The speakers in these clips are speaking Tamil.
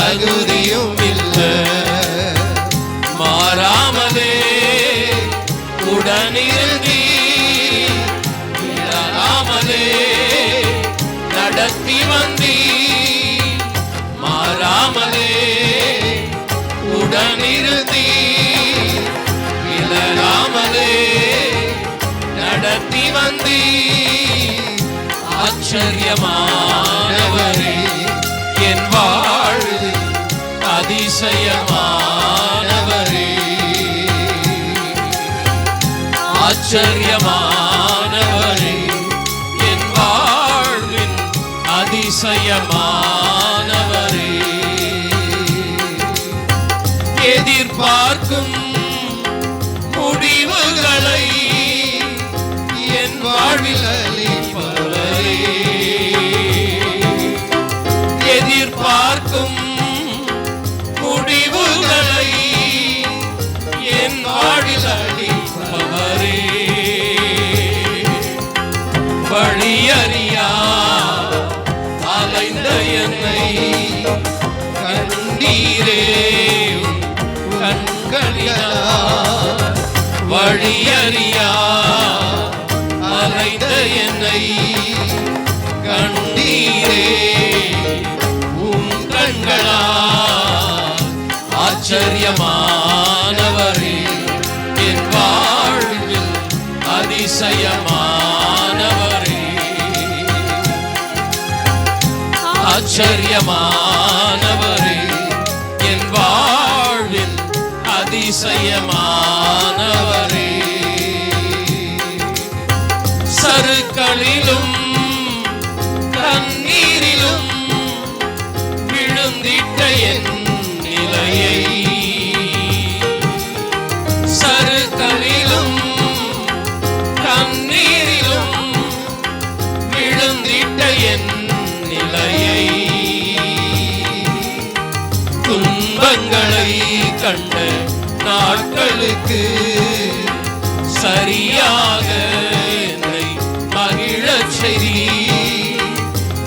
தகுதியும் இல்லை. மாறாமலே உடனிருந்தி விலகாமலே நடத்தி வந்தி. மாறாமலே உடனிருந்தி விலகாமலே நடத்தி வந்தி. ஆச்சரியமானவரே என் வாழ்வு அதிசயமானவரே. ஆச்சரியமானவரே என் வாழ்வின் அதிசயமானவரே. எதிர்பார்க்கும் முடிவுகளை என் வாழ்வில் அளிப்பவரே. எதிர்பார்க்கும் முடிவுகளை என் வாழ்வில் அளிப்பவரே. வழியறியா அலைந்த என்னை கண்டீரே கண்களினார். வழியறியா அலைந்த என்னை கண்டீரே உம் கண்களால். ஆச்சரியமானவரே என் வாழ்வில் அதிசயமானவரே. ஆச்சரியமானவரே என் வாழ்வில் அதிசயமானவரே. சறுக்களிலும் கண்ணீரிலும் விழுந்திட்ட என் நிலையை. சறுக்களிலும் கண்ணீரிலும் விழுந்திட்ட என் நிலையை. துன்பங்களை கண்ட நாட்களுக்கு சரியாக என்னை மகிழச் செய்தி.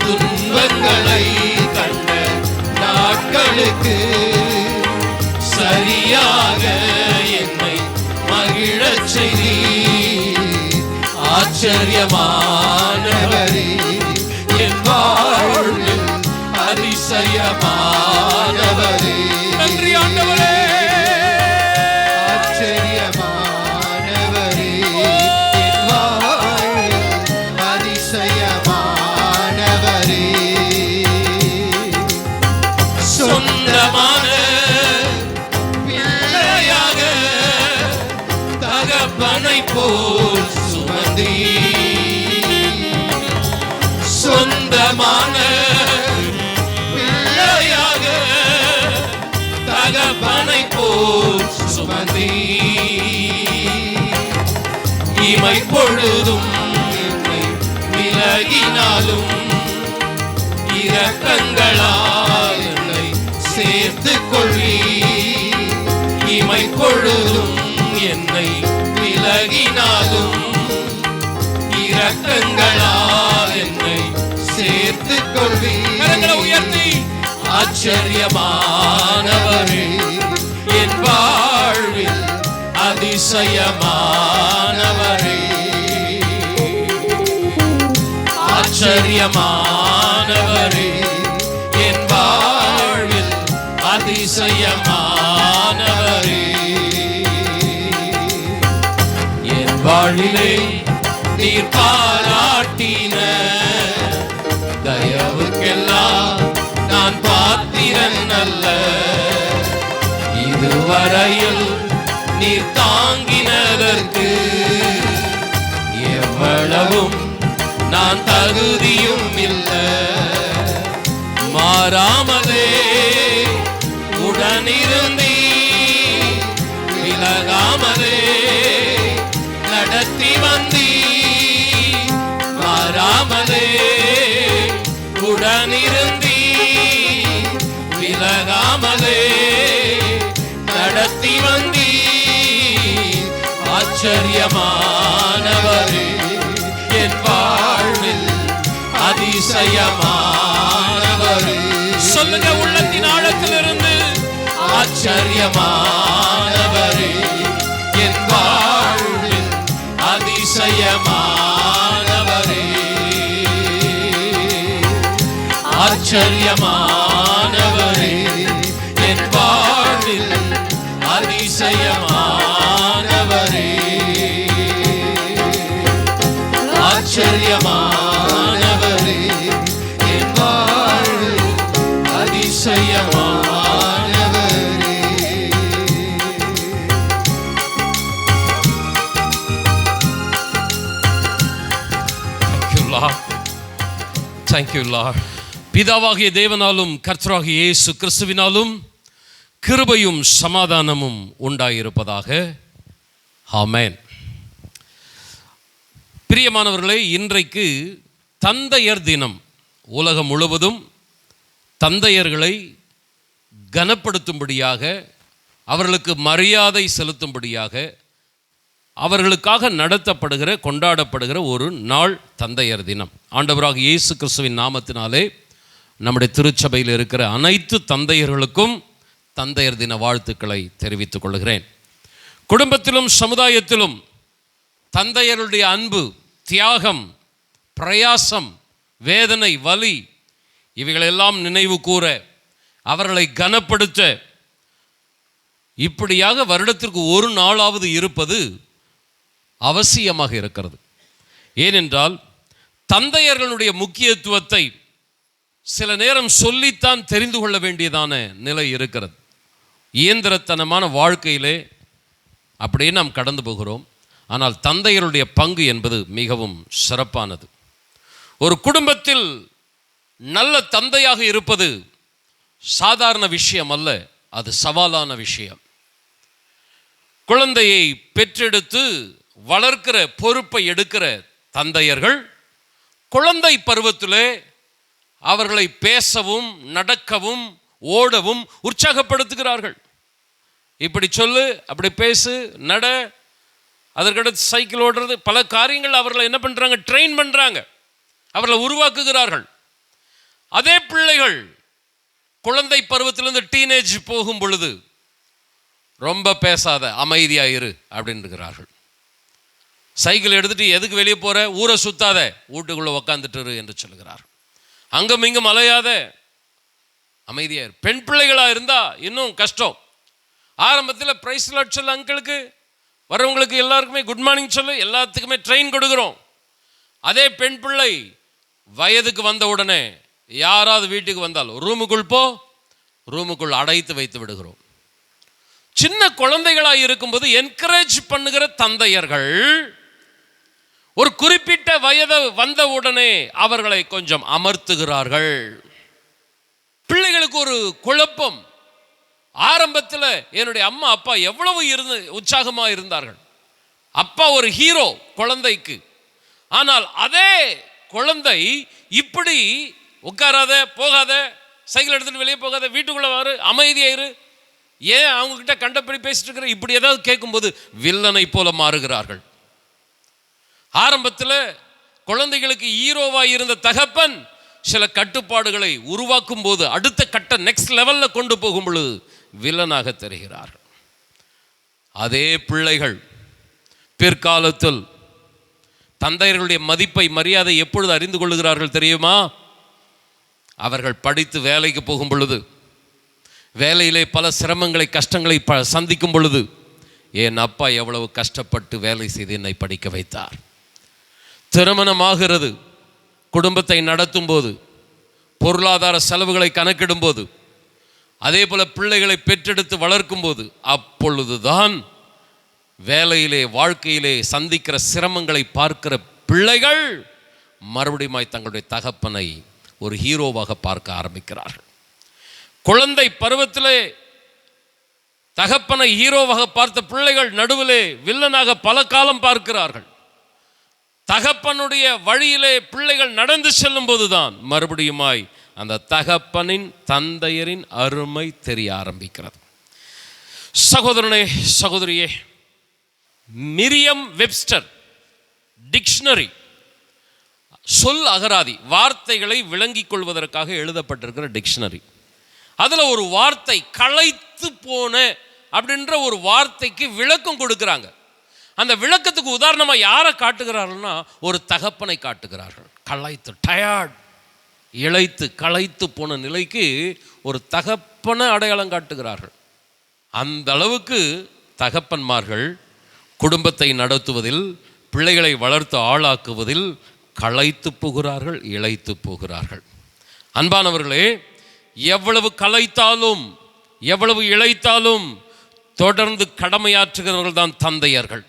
துன்பங்களை கண்ட நாட்களுக்கு சரியாக என்னை மகிழச் செய்தி. ஆச்சரியமானவரே என் வாழ்வில் அதிசயமானவரே. நன்றி ஆண்டவரே. ஆச்சரியமானவரே என் வாழ்வில் அதிசயமானவரே. சொந்தமான பிள்ளையாக தகப்பனை போல் சுமந்தி. சொந்தமான பிள்ளையாக தகப்பனை போல் சுமந்தி. இமை பொழுதும் என்னை விலகினாலும் இரக்கங்களால் என்னை சேர்த்து கொள்ளி. இமை பொழுதும் என்னை விலகினாலும் இரக்கங்களால் என்னை சேர்த்து கொள்ளி. கரங்களை உயர்த்தி. ஆச்சரியமானவரே என் வாழ்வில் அதிசயமானவரே. ஆச்சரியமானவரே என் வாழ்வில் அதிசயமானவரே. என் வாழ்விலே நீர் பாராட்டின தயவுக்கெல்லாம் நான் பாத்திரன் அல்ல. இதுவரையில் நீர் தாங்கினதற்கு எவ்வளவும் நான் தகுதியும் இல்லை. மாறாமலே உடனிருந்தி விலகாமலே நடத்தி வந்தி. மாறாமலே உடனிருந்தி விலகாமலே நடத்தி வந்தி. ஆச்சரியமானவரே என் வாழ்வில் அதிசயமானவரே. சொல்லுங்க உள்ளத்தின் ஆழத்திலிருந்து. ஆச்சரியமானவரே, என் வாழ்வில் அதிசயமானவரே, ஆச்சரியமானவரே, என் வாழ்வில் அதிசயமானவரே, ஆச்சரியமானவரே, என் வாழ்வில் அதிசயமானவரே. Thank you, Lord. பிதாவாகிய தேவனாலும் கர்த்தராகிய இயேசு கிறிஸ்துவினாலும் கிருபையும் சமாதானமும் உண்டாயிருப்பதாக. ஆமென். பிரியமானவர்களே, இன்றைக்கு தந்தையர் தினம். உலகம் முழுவதும் தந்தையர்களை கனப்படுத்தும்படியாக, அவர்களுக்கு மரியாதை செலுத்தும்படியாக, அவர்களுக்காக நடத்தப்படுகிற கொண்டாடப்படுகிற ஒரு நாள் தந்தையர் தினம். ஆண்டவராகிய இயேசு கிறிஸ்துவின் நாமத்தினாலே நம்முடைய திருச்சபையில் இருக்கிற அனைத்து தந்தையர்களுக்கும் தந்தையர் தின வாழ்த்துக்களை தெரிவித்துக் கொள்கிறேன். குடும்பத்திலும் சமுதாயத்திலும் தந்தையருடைய அன்பு, தியாகம், பிரயாசம், வேதனை, வலி இவைகளெல்லாம் நினைவு கூற, அவர்களை கனப்படுத்த, இப்படியாக வருடத்திற்கு ஒரு நாளாவது இருப்பது அவசியமாக இருக்கிறது. ஏனென்றால் தந்தையர்களுடைய முக்கியத்துவத்தை சில நேரம் சொல்லித்தான் தெரிந்து கொள்ள வேண்டியதான நிலை இருக்கிறது. இயந்திரத்தனமான வாழ்க்கையிலே அப்படியே நாம் கடந்து போகிறோம். ஆனால் தந்தையருடைய பங்கு என்பது மிகவும் சிறப்பானது. ஒரு குடும்பத்தில் நல்ல தந்தையாக இருப்பது சாதாரண விஷயம் அல்ல, அது சவாலான விஷயம். குழந்தையை பெற்றெடுத்து வளர்க்கிற பொறுப்பை எடுக்கிற தந்தையர்கள் குழந்தை பருவத்திலே அவர்களை பேசவும், நடக்கவும், ஓடவும் உற்சாகப்படுத்துகிறார்கள். இப்படி சொல்லு, அப்படி பேசு, நட, அதற்கடுத்து சைக்கிள் ஓடுறது, பல காரியங்கள் அவர்களை என்ன பண்ணுறாங்க, ட்ரெயின் பண்ணுறாங்க, அவர்களை உருவாக்குகிறார்கள். அதே பிள்ளைகள் குழந்தை பருவத்திலிருந்து டீனேஜ் போகும் பொழுது ரொம்ப பேசாத, அமைதியாயிரு அப்படின்றார்கள். சைக்கிள் எடுத்துட்டு எதுக்கு வெளியே போகிற, ஊரை சுத்தாத, வீட்டுக்குள்ளே உக்காந்துட்டு என்று சொல்லுகிறார். அங்கும் இங்கும் அலையாத, அமைதியாயிரு. பெண் பிள்ளைகளாக இருந்தால் இன்னும் கஷ்டம். ஆரம்பத்தில் பிரைஸ் லார்ட் சொல்லு, அங்கிளுக்கு வரவங்களுக்கு எல்லாருக்குமே குட் மார்னிங் சொல்லு, எல்லாத்துக்குமே ட்ரெயின் கொடுக்குறோம். அதே பெண் பிள்ளை வயதுக்கு வந்த உடனே யாராவது வீட்டுக்கு வந்தால் ரூமுக்குள் போ, ரூமுக்குள் அடைத்து வைத்து விடுகிறோம். சின்ன குழந்தைகளாக இருக்கும்போது என்கரேஜ் பண்ணுகிற தந்தையர்கள் ஒரு குறிப்பிட்ட வயது வந்த உடனே அவர்களை கொஞ்சம் அமர்த்துகிறார்கள். பிள்ளைகளுக்கு ஒரு குழப்பம். ஆரம்பத்தில் என்னுடைய அம்மா அப்பா எவ்வளவு உற்சாகமாக இருந்தார்கள். அப்பா ஒரு ஹீரோ குழந்தைக்கு. ஆனால் அதே குழந்தை இப்படி உட்காராத, போகாத, சைக்கிள் எடுத்துட்டு வெளியே போகாத, வீட்டுக்குள்ளே வரு, அமைதியாயிரு, ஏன் அவங்ககிட்ட கண்டபடி பேசிட்டு இருக்கிற, இப்படி ஏதாவது கேட்கும்போது வில்லனை போல மாறுகிறார்கள். ஆரம்பத்தில் குழந்தைகளுக்கு ஹீரோவாக இருந்த தகப்பன் சில கட்டுப்பாடுகளை உருவாக்கும் போது அடுத்த கட்ட நெக்ஸ்ட் லெவலில் கொண்டு போகும் பொழுது வில்லனாக தெரிகிறார்கள். அதே பிள்ளைகள் பிற்காலத்தில் தந்தையர்களுடைய மதிப்பை, மரியாதை எப்பொழுது அறிந்து கொள்ளுகிறார்கள் தெரியுமா? அவர்கள் படித்து வேலைக்கு போகும் பொழுது, வேலையிலே பல சிரமங்களை, கஷ்டங்களை சந்திக்கும் பொழுது, என் அப்பா எவ்வளவு கஷ்டப்பட்டு வேலை செய்து என்னை படிக்க வைத்தார். திருமணமாகிறது, குடும்பத்தை நடத்தும் போது, பொருளாதார செலவுகளை கணக்கிடும் போது, அதே போல பிள்ளைகளை பெற்றெடுத்து வளர்க்கும் போது, அப்பொழுதுதான் வேலையிலே, வாழ்க்கையிலே சந்திக்கிற சிரமங்களை பார்க்கிற பிள்ளைகள் மறுபடியும் தங்களுடைய தகப்பனை ஒரு ஹீரோவாக பார்க்க ஆரம்பிக்கிறார்கள். குழந்தை பருவத்திலே தகப்பனை ஹீரோவாக பார்த்த பிள்ளைகள் நடுவிலே வில்லனாக பல காலம் பார்க்கிறார்கள். தகப்பனுடைய வழியிலே பிள்ளைகள் நடந்து செல்லும் போதுதான் மறுபடியுமாய் அந்த தகப்பனின், தந்தையரின் அருமை தெரிய ஆரம்பிக்கிறது. சகோதரனே, சகோதரியே, மிரியம் வெப்ஸ்டர் டிக்ஷனரி, சொல் அகராதி, வார்த்தைகளை விளங்கிக் கொள்வதற்காக எழுதப்பட்டிருக்கிற டிக்ஷனரி. அதுல ஒரு வார்த்தை களைத்து போன அப்படின்ற ஒரு வார்த்தைக்கு விளக்கம் கொடுக்குறாங்க. அந்த விளக்கத்துக்கு உதாரணமா யாரை காட்டுகிறார்கள்னா ஒரு தகப்பனை காட்டுகிறார்கள். களைத்து, டயர்ட், இளைத்து களைத்து போன நிலைக்கு ஒரு தகப்பனை அடையாளம் காட்டுகிறார்கள். அந்த அளவுக்கு தகப்பன்மார்கள் குடும்பத்தை நடத்துவதில், பிள்ளைகளை வளர்த்து ஆளாக்குவதில் களைத்து போகிறார்கள், இளைத்து போகிறார்கள். அன்பானவர்களே, எவ்வளவு களைத்தாலும் எவ்வளவு இளைத்தாலும் தொடர்ந்து கடமையாற்றுகிறவர்கள் தான் தந்தையர்கள்.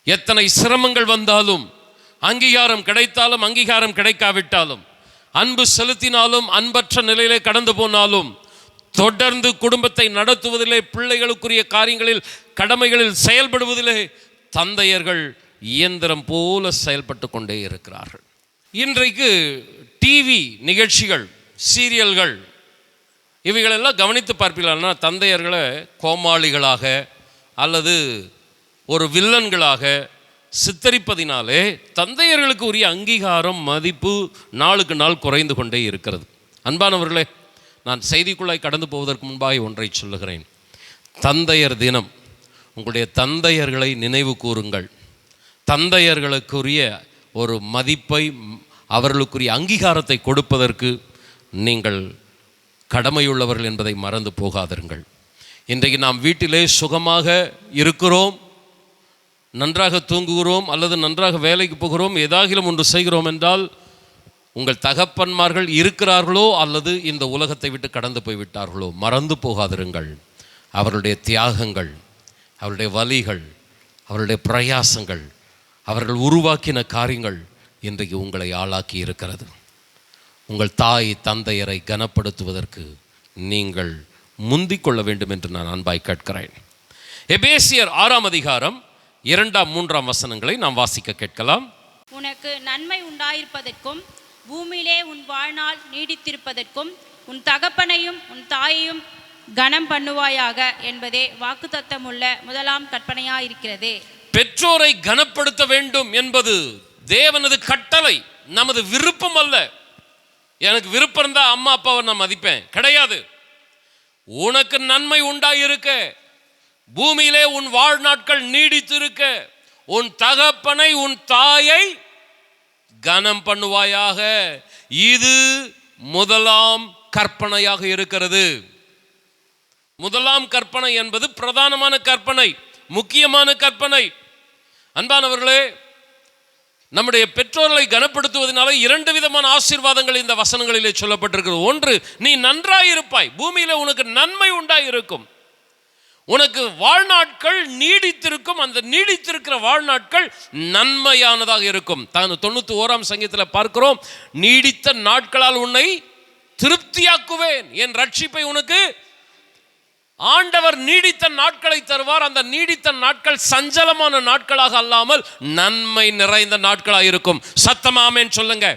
எத்தனை சிரமங்கள் வந்தாலும், அங்கீகாரம் கிடைத்தாலும் அங்கீகாரம் கிடைக்காவிட்டாலும், அன்பு செலுத்தினாலும் அன்பற்ற நிலையிலே கடந்து போனாலும், தொடர்ந்து குடும்பத்தை நடத்துவதிலே, பிள்ளைகளுக்குரிய காரியங்களில் கடமைகளில் செயல்படுவதிலே தந்தையர்கள் இயந்திரம் போல செயல்பட்டு கொண்டே இருக்கிறார்கள். இன்றைக்கு டிவி நிகழ்ச்சிகள், சீரியல்கள் இவைகளெல்லாம் கவனித்து பார்ப்பீர்கள்னா தந்தையர்களை கோமாளிகளாக அல்லது ஒரு வில்லன்களாக சித்தரிப்பதினாலே தந்தையர்களுக்கு உரிய அங்கீகாரம், மதிப்பு நாளுக்கு நாள் குறைந்து கொண்டே இருக்கிறது. அன்பானவர்களே, நான் செய்திக்குள்ளாய் கடந்து போவதற்கு முன்பாக ஒன்றை சொல்லுகிறேன். தந்தையர் தினம். உங்களுடைய தந்தையர்களை நினைவு கூறுங்கள். தந்தையர்களுக்குரிய ஒரு மதிப்பை, அவர்களுக்குரிய அங்கீகாரத்தை கொடுப்பதற்கு நீங்கள் கடமையுள்ளவர்கள் என்பதை மறந்து போகாதிருங்கள். இன்றைக்கு நாம் வீட்டிலே சுகமாக இருக்கிறோம், நன்றாக தூங்குகிறோம் அல்லது நன்றாக வேலைக்கு போகிறோம், ஏதாகிலும் ஒன்று செய்கிறோம் என்றால் உங்கள் தகப்பன்மார்கள் இருக்கிறார்களோ அல்லது இந்த உலகத்தை விட்டு கடந்து போய்விட்டார்களோ மறந்து போகாதிருங்கள். அவர்களுடைய தியாகங்கள், அவருடைய வலிகள், அவருடைய பிரயாசங்கள், அவர்கள் உருவாக்கின காரியங்கள் இன்றைக்கு உங்களை ஆளாக்கி இருக்கிறது. உங்கள் தாய் தந்தையரை கனப்படுத்துவதற்கு நீங்கள் முந்திக் கொள்ள வேண்டும் என்று நான் அன்பாய் கேட்கிறேன். எபேசியர் 6ஆம் அதிகாரம் 2, 3 வசனங்களை நாம் வாசிக்க கேட்கலாம். உனக்கு நன்மை உண்டாயிருப்பதற்கும் பூமியிலே உன் வாழ்நாள் நீடித்திருப்பதற்கும் உன் தகப்பனையும் உன் தாயையும் கனம் பண்ணுவாயாக என்பதே வாக்குத்தத்தமுள்ள முதலாம் கற்பனையாயிருக்கிறது. பெற்றோரை கனப்படுத்த வேண்டும் என்பது தேவனது கட்டளை, நமது விருப்பம் அல்ல. எனக்கு விருப்பம் இருந்தா அம்மா அப்பாவை நான் மதிப்பேன், கிடையாது. உனக்கு நன்மை உண்டாயிருக்க, பூமியிலே உன் வாழ்நாட்கள் நீடித்திருக்க, உன் தகப்பனை உன் தாயை கனம் பண்ணுவாயாக. இது முதலாம் கற்பனையாக இருக்கிறது. முதலாம் கற்பனை என்பது பிரதானமான கற்பனை, முக்கியமான கற்பனை. அன்பானவர்களே, நம்முடைய பெற்றோர்களை கனப்படுத்துவதனால 2 விதமான ஆசீர்வாதங்கள் இந்த வசனங்களிலே சொல்லப்பட்டிருக்கிறது. ஒன்று, நீ நன்றாயிருப்பாய், பூமியில உனக்கு நன்மை உண்டாயிருக்கும், உனக்கு வாழ்நாட்கள் நீடித்திருக்கும், அந்த நீடித்திருக்கிற வாழ்நாட்கள் நன்மையானதாக இருக்கும். 91ஆம் சங்கீதத்தில் பார்க்கிறோம், நீடித்த நாட்களால் உன்னை திருப்தியாக்குவேன், என் ரட்சிப்பை உனக்கு ஆண்டவர் நீடித்த நாட்களை தருவார். அந்த நீடித்த நாட்கள் சஞ்சலமான நாட்களாக அல்லாமல் நன்மை நிறைந்த நாட்களாக இருக்கும். சத்தமா ஆமென் சொல்லுங்க.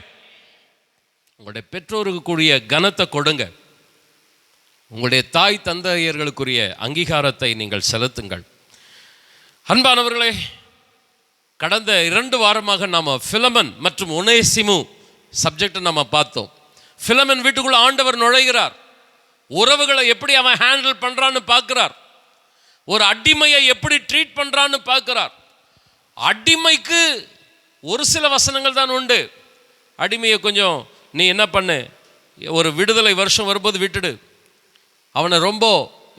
உங்களுடைய பெற்றோருக்கு கூடிய கனத்தை கொடுங்க. உங்களுடைய தாய் தந்தையர்களுக்குரிய அங்கீகாரத்தை நீங்கள் செலுத்துங்கள். அன்பானவர்களே, கடந்த 2 வாரமாக நாம் பிலமன் மற்றும் ஒனேசிமு சப்ஜெக்டை நம்ம பார்த்தோம். பிலமன் வீட்டுக்குள்ள ஆண்டவர் நுழைகிறார். உறவுகளை எப்படி அவன் ஹேண்டில் பண்றான்னு பார்க்கிறார். ஒரு அடிமையை எப்படி ட்ரீட் பண்றான்னு பார்க்கிறார். அடிமைக்கு ஒரு சில வசனங்கள் தான் உண்டு. அடிமையை கொஞ்சம் நீ என்ன பண்ணு, ஒரு விடுதலை வருஷம் வரும்போது விட்டுடு, அவனை ரொம்ப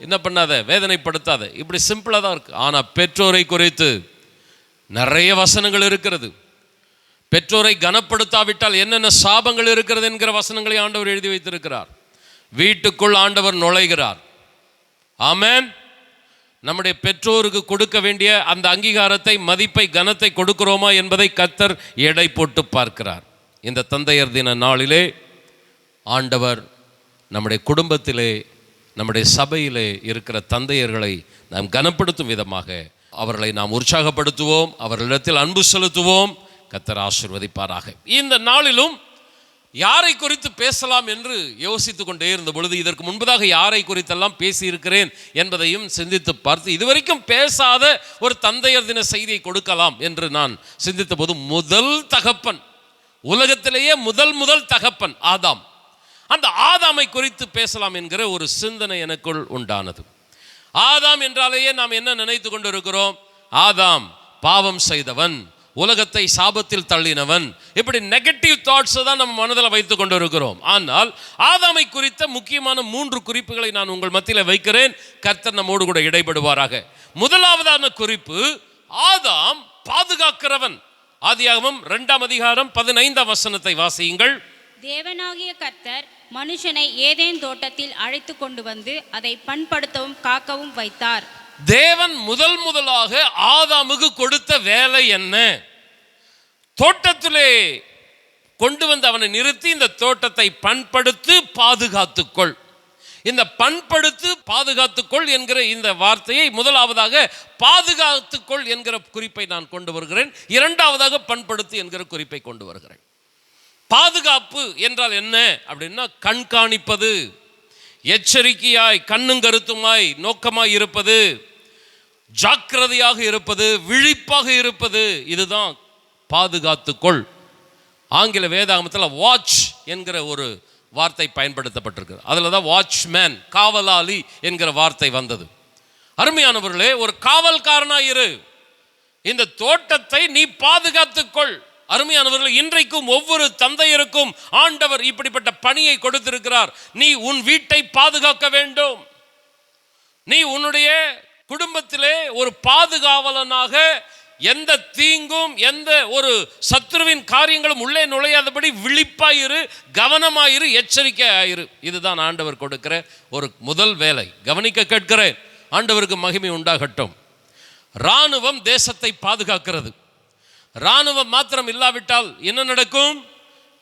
என்ன பண்ணாத, வேதனைப்படுத்தாத, இப்படி சிம்பிளாக தான் இருக்கு. ஆனால் பெற்றோரை குறித்து நிறைய வசனங்கள் இருக்கிறது. பெற்றோரை கனப்படுத்தாவிட்டால் என்னென்ன சாபங்கள் இருக்கிறது என்கிற வசனங்களை ஆண்டவர் எழுதி வைத்திருக்கிறார். வீட்டுக்குள் ஆண்டவர் நுழைகிறார். ஆமென். நம்முடைய பெற்றோருக்கு கொடுக்க வேண்டிய அந்த அங்கீகாரத்தை, மதிப்பை, கனத்தை கொடுக்கிறோமா என்பதை கர்த்தர் எடை போட்டு பார்க்கிறார். இந்த தந்தையர் தின நாளிலே ஆண்டவர் நம்முடைய குடும்பத்திலே, நம்முடைய சபையிலே இருக்கிற தந்தையர்களை நாம் கனப்படுத்தும் விதமாக அவர்களை நாம் உற்சாகப்படுத்துவோம், அவர்களிடத்தில் அன்பு செலுத்துவோம். கர்த்தர் ஆசீர்வதிப்பாராக. இந்த நாளிலும் யாரை குறித்து பேசலாம் என்று யோசித்து கொண்டே இருந்த பொழுது, இதற்கு முன்பதாக யாரை குறித்தெல்லாம் பேசியிருக்கிறேன் என்பதையும் சிந்தித்து பார்த்து, இதுவரைக்கும் பேசாத ஒரு தந்தையர் தின செய்தியை கொடுக்கலாம் என்று நான் சிந்தித்த போது, முதல் தகப்பன், உலகத்திலேயே முதல் தகப்பன் ஆதாம். அந்த ஆதாமை குறித்து பேசலாம் என்கிற ஒரு சிந்தனை எனக்குள் உண்டானது. ஆதாம் என்றாலேயே நாம் என்ன நினைத்து கொண்டிருக்கிறோம்? ஆதாம் பாவம் செய்தவன், உலகத்தை சாபத்தில் தள்ளினவன், இப்படி நெகட்டிவ் தாட்ஸ் தான் நம்ம மனதில் வைத்துக் கொண்டிருக்கிறோம். ஆனால் ஆதாமை குறித்த முக்கியமான 3 குறிப்புகளை நான் உங்கள் மத்தியில் வைக்கிறேன். கர்த்தர் நம்மோடு கூட இடைபடுவாராக. முதலாவதான குறிப்பு, ஆதாம் பாதுகாக்கிறவன். ஆதியாகமம் 2ஆம் அதிகாரம் 15ஆம் வசனத்தை வாசியுங்கள். தேவனாகிய கர்த்தர் மனுஷனை ஏதேன் தோட்டத்தில் அழைத்து கொண்டு வந்து அதை பண்படுத்தவும் காக்கவும் வைத்தார். தேவன் முதலாக ஆதாமுக்கு கொடுத்த வேலை என்ன? தோட்டத்திலே கொண்டு வந்து அவனை நிறுத்தி இந்த தோட்டத்தை பண்படுத்து பாதுகாத்துக்கொள். இந்த பண்படுத்து பாதுகாத்துக்கொள் என்கிற இந்த வார்த்தையை முதலாவதாக பாதுகாத்துக்கொள் என்கிற குறிப்பை நான் கொண்டு வருகிறேன். இரண்டாவதாக பண்படுத்து என்கிற குறிப்பை கொண்டு வருகிறேன். பாதுகாப்பு என்றால் என்ன அப்படின்னா, கண்காணிப்பது, எச்சரிக்கையாய் கண்ணும் கருத்துமாய் நோக்கமாய் இருப்பது, ஜாக்கிரதையாக இருப்பது, விழிப்பாக இருப்பது, இதுதான் பாதுகாத்துக்கொள். ஆங்கில வேதாகமத்தில் வாட்ச் என்கிற ஒரு வார்த்தை பயன்படுத்தப்பட்டிருக்கு. அதில் தான் வாட்ச்மேன், காவலாளி என்கிற வார்த்தை வந்தது. அருமையானவர்களே, ஒரு காவல்காரனாய் இரு, இந்த தோட்டத்தை நீ பாதுகாத்துக்கொள். அருமையானவர்களே, இன்றைக்கும் ஒவ்வொரு தந்தையருக்கும் ஆண்டவர் இப்படிப்பட்ட பணியை கொடுத்திருக்கிறார். நீ உன் வீட்டை பாதுகாக்க வேண்டும். நீ உன்னுடைய குடும்பத்திலே ஒரு பாதுகாவலனாக எந்த தீங்கும் எந்த ஒரு சத்துருவின் காரியங்களும் உள்ளே நுழையாதபடி விழிப்பாயிரு, கவனமாயிரு, எச்சரிக்கையாயிரு. இதுதான் ஆண்டவர் கொடுக்கிற ஒரு முதல் வேலை. கவனிக்க கேட்கிறேன். ஆண்டவருக்கு மகிமை உண்டாகட்டும். இராணுவம் தேசத்தை பாதுகாக்கிறது. இராணுவம் மாத்திரம் இல்லாவிட்டால் என்ன நடக்கும்?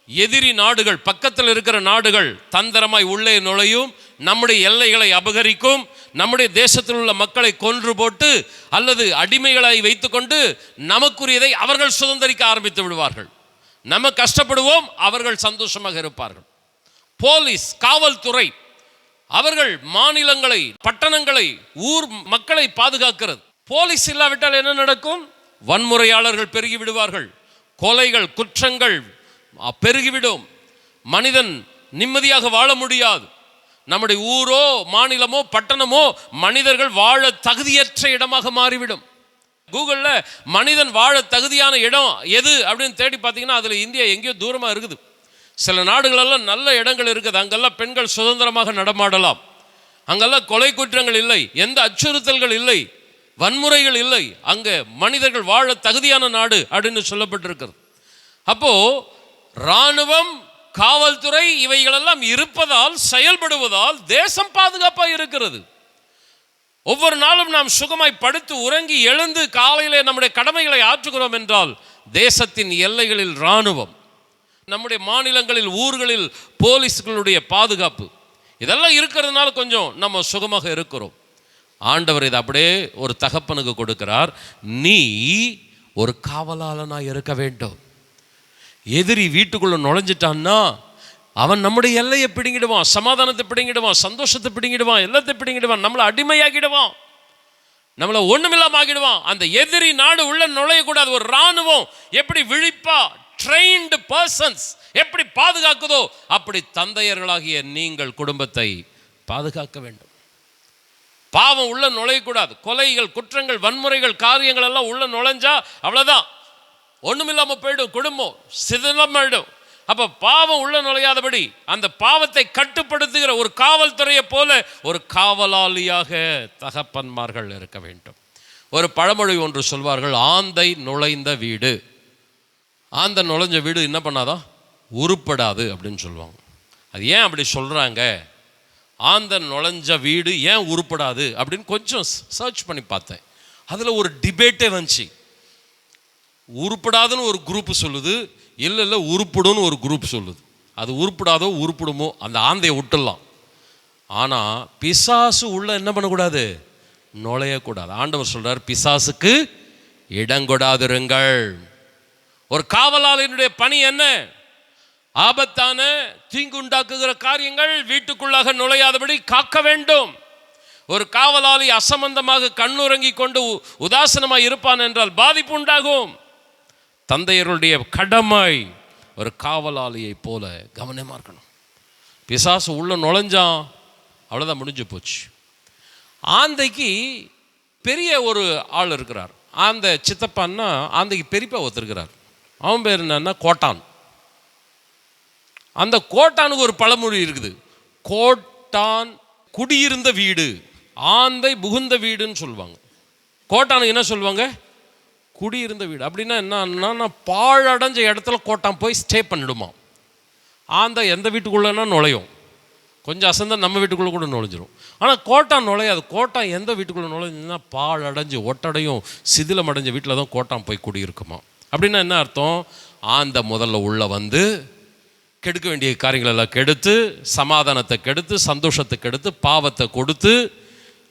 எதிரி நாடுகள், பக்கத்தில் இருக்கிற நாடுகள் தந்திரமாய் உள்ளே நுழையும், நம்முடைய எல்லைகளை அபகரிக்கும், நம்முடைய தேசத்தில் உள்ள மக்களை கொன்று போட்டு அல்லது அடிமைகளை வைத்துக்கொண்டு நமக்குரியதை அவர்கள் சுதந்திரிக்க ஆரம்பித்து விடுவார்கள். நம்ம கஷ்டப்படுவோம், அவர்கள் சந்தோஷமாக இருப்பார்கள். போலீஸ், காவல்துறை, அவர்கள் மாநிலங்களை, பட்டணங்களை, ஊர் மக்களை பாதுகாக்கிறது. போலீஸ் இல்லாவிட்டால் என்ன நடக்கும்? வன்முறையாளர்கள் பெருகி விடுவார்கள், கொலைகள், குற்றங்கள் பெருகிவிடும், மனிதன் நிம்மதியாக வாழ முடியாது. நம்முடைய ஊரோ மாநிலமோ பட்டணமோ மனிதர்கள் வாழ தகுதியற்ற இடமாக மாறிவிடும். கூகுளில் மனிதன் வாழ தகுதியான இடம் எது அப்படின்னு தேடி பார்த்தீங்கன்னா அதில் இந்தியா எங்கேயோ தூரமாக இருக்குது. சில நாடுகளெல்லாம் நல்ல இடங்கள் இருக்குது. அங்கெல்லாம் பெண்கள் சுதந்திரமாக நடமாடலாம். அங்கெல்லாம் கொலை குற்றங்கள் இல்லை, எந்த அச்சுறுத்தல்கள் இல்லை, வன்முறைகள் இல்லை. அங்கே மனிதர்கள் வாழ தகுதியான நாடு அப்படின்னு சொல்லப்பட்டிருக்கிறது. அப்போ இராணுவம், காவல்துறை இவைகளெல்லாம் இருப்பதால், செயல்படுவதால் தேசம் பாதுகாப்பாக இருக்கிறது. ஒவ்வொரு நாளும் நாம் சுகமாய் படுத்து உறங்கி எழுந்து காலையிலே நம்முடைய கடமைகளை ஆற்றுகிறோம் என்றால் தேசத்தின் எல்லைகளில் இராணுவம், நம்முடைய மாநிலங்களில் ஊர்களில் போலீஸ்களுடைய பாதுகாப்பு, இதெல்லாம் இருக்கிறதுனால கொஞ்சம் நம்ம சுகமாக இருக்கிறோம். ஆண்டவர் இதை அப்படியே ஒரு தகப்பனுக்கு கொடுக்கிறார். நீ ஒரு காவலாளனாக இருக்க வேண்டும். எதிரி வீட்டுக்குள்ள நுழைஞ்சிட்டான்னா அவன் நம்முடைய எல்லையை பிடுங்கிடுவான், சமாதானத்தை பிடுங்கிடுவான், சந்தோஷத்தை பிடுங்கிடுவான், எல்லாத்தையும் பிடுங்கிடுவான், நம்மளை அடிமையாகிடுவான், நம்மளை ஒண்ணுமில்லாம ஆகிடுவான். அந்த எதிரி நாடு உள்ள நுழையக்கூடாது. ஒரு இராணுவம் எப்படி விழிப்பா ட்ரெயின்டு பர்சன்ஸ் எப்படி பாதுகாக்குதோ அப்படி தந்தையர்களாகிய நீங்கள் குடும்பத்தை பாதுகாக்க வேண்டும். பாவம் உள்ள நுழையக்கூடாது. கொலைகள், குற்றங்கள், வன்முறைகள், காரியங்கள் எல்லாம் உள்ள நுழைஞ்சா அவ்வளவுதான், ஒண்ணுமில்லாம போயிடும், குடும்பம் சிதலமாயிடும். அப்ப பாவம் உள்ள நுழையாதபடி அந்த பாவத்தை கட்டுப்படுத்துகிற ஒரு காவல்துறையை போல ஒரு காவலாளியாக தகப்பன்மார்கள் இருக்க வேண்டும். ஒரு பழமொழி ஒன்று சொல்வார்கள், ஆந்தை நுழைந்த வீடு. ஆந்தை நுழைஞ்ச வீடு என்ன பண்ணாதான்? உருப்படாது அப்படின்னு சொல்லுவாங்க. அது ஏன் அப்படி சொல்றாங்க? ஆந்தை நுழைஞ்ச வீடு ஏன் உருப்படாது அப்படின்னு கொஞ்சம் சர்ச் பண்ணி பார்த்தேன். அதில் ஒரு டிபேட்டே வந்துச்சு. உருப்படாதுன்னு ஒரு குரூப் சொல்லுது, இல்லை உருப்படுன்னு ஒரு குரூப் சொல்லுது. அது உருப்படாதோ உருப்படுமோ அந்த ஆந்தையை விட்டுடலாம். ஆனால் பிசாசு உள்ள என்ன பண்ணக்கூடாது? நுழையக்கூடாது. ஆண்டவர் சொல்றார், பிசாசுக்கு இடங்கொடாதிருங்கள். ஒரு காவலாளினுடைய பணி என்ன? ஆபத்தான தீங்குண்டாக்குகிற காரியங்கள் வீட்டுக்குள்ளாக நுழையாதபடி காக்க வேண்டும். ஒரு காவலாளி அசம்பந்தமாக கண்ணுறங்கி கொண்டு உதாசனமாக இருப்பான் என்றால் பாதிப்பு உண்டாகும். தந்தையருடைய கடமை ஒரு காவலாளியை போல கவனமாக இருக்கணும். பிசாசு உள்ள நுழைஞ்சான், அவ்வளோதான், முடிஞ்சு போச்சு. ஆந்தைக்கு பெரிய ஒரு ஆள் இருக்கிறார். ஆந்தை சித்தப்பான்னா ஆந்தைக்கு பெரியப்பா ஒருத்தருக்கிறார். அவன் பேர் என்னன்னா கோட்டான். அந்த கோட்டானுக்கு ஒரு பழமொழி இருக்குது, கோட்டான் குடியிருந்த வீடு, ஆந்தை புகுந்த வீடுன்னு சொல்லுவாங்க. கோட்டானுக்கு என்ன சொல்லுவாங்க? குடியிருந்த வீடு. அப்படின்னா என்னன்னா பாழடைஞ்ச இடத்துல கோட்டான் போய் ஸ்டே பண்ணிடுமா. ஆந்தை எந்த வீட்டுக்குள்ளேன்னா நுழையும், கொஞ்சம் அசந்தா நம்ம வீட்டுக்குள்ளே கூட நுழைஞ்சிரும். ஆனால் கோட்டான் நுழையாது. கோட்டான் எந்த வீட்டுக்குள்ளே நுழைஞ்சுன்னா பாழடைஞ்சு ஒட்டடையும் சிதிலம் அடைஞ்ச வீட்டில் தான் கோட்டான் போய் குடியிருக்குமா. அப்படின்னா என்ன அர்த்தம்? ஆந்தை முதல்ல உள்ளே வந்து கெடுக்க வேண்டிய காரியங்களெல்லாம் கெடுத்து, சமாதானத்தை கெடுத்து, சந்தோஷத்தை கெடுத்து, பாவத்தை கொடுத்து,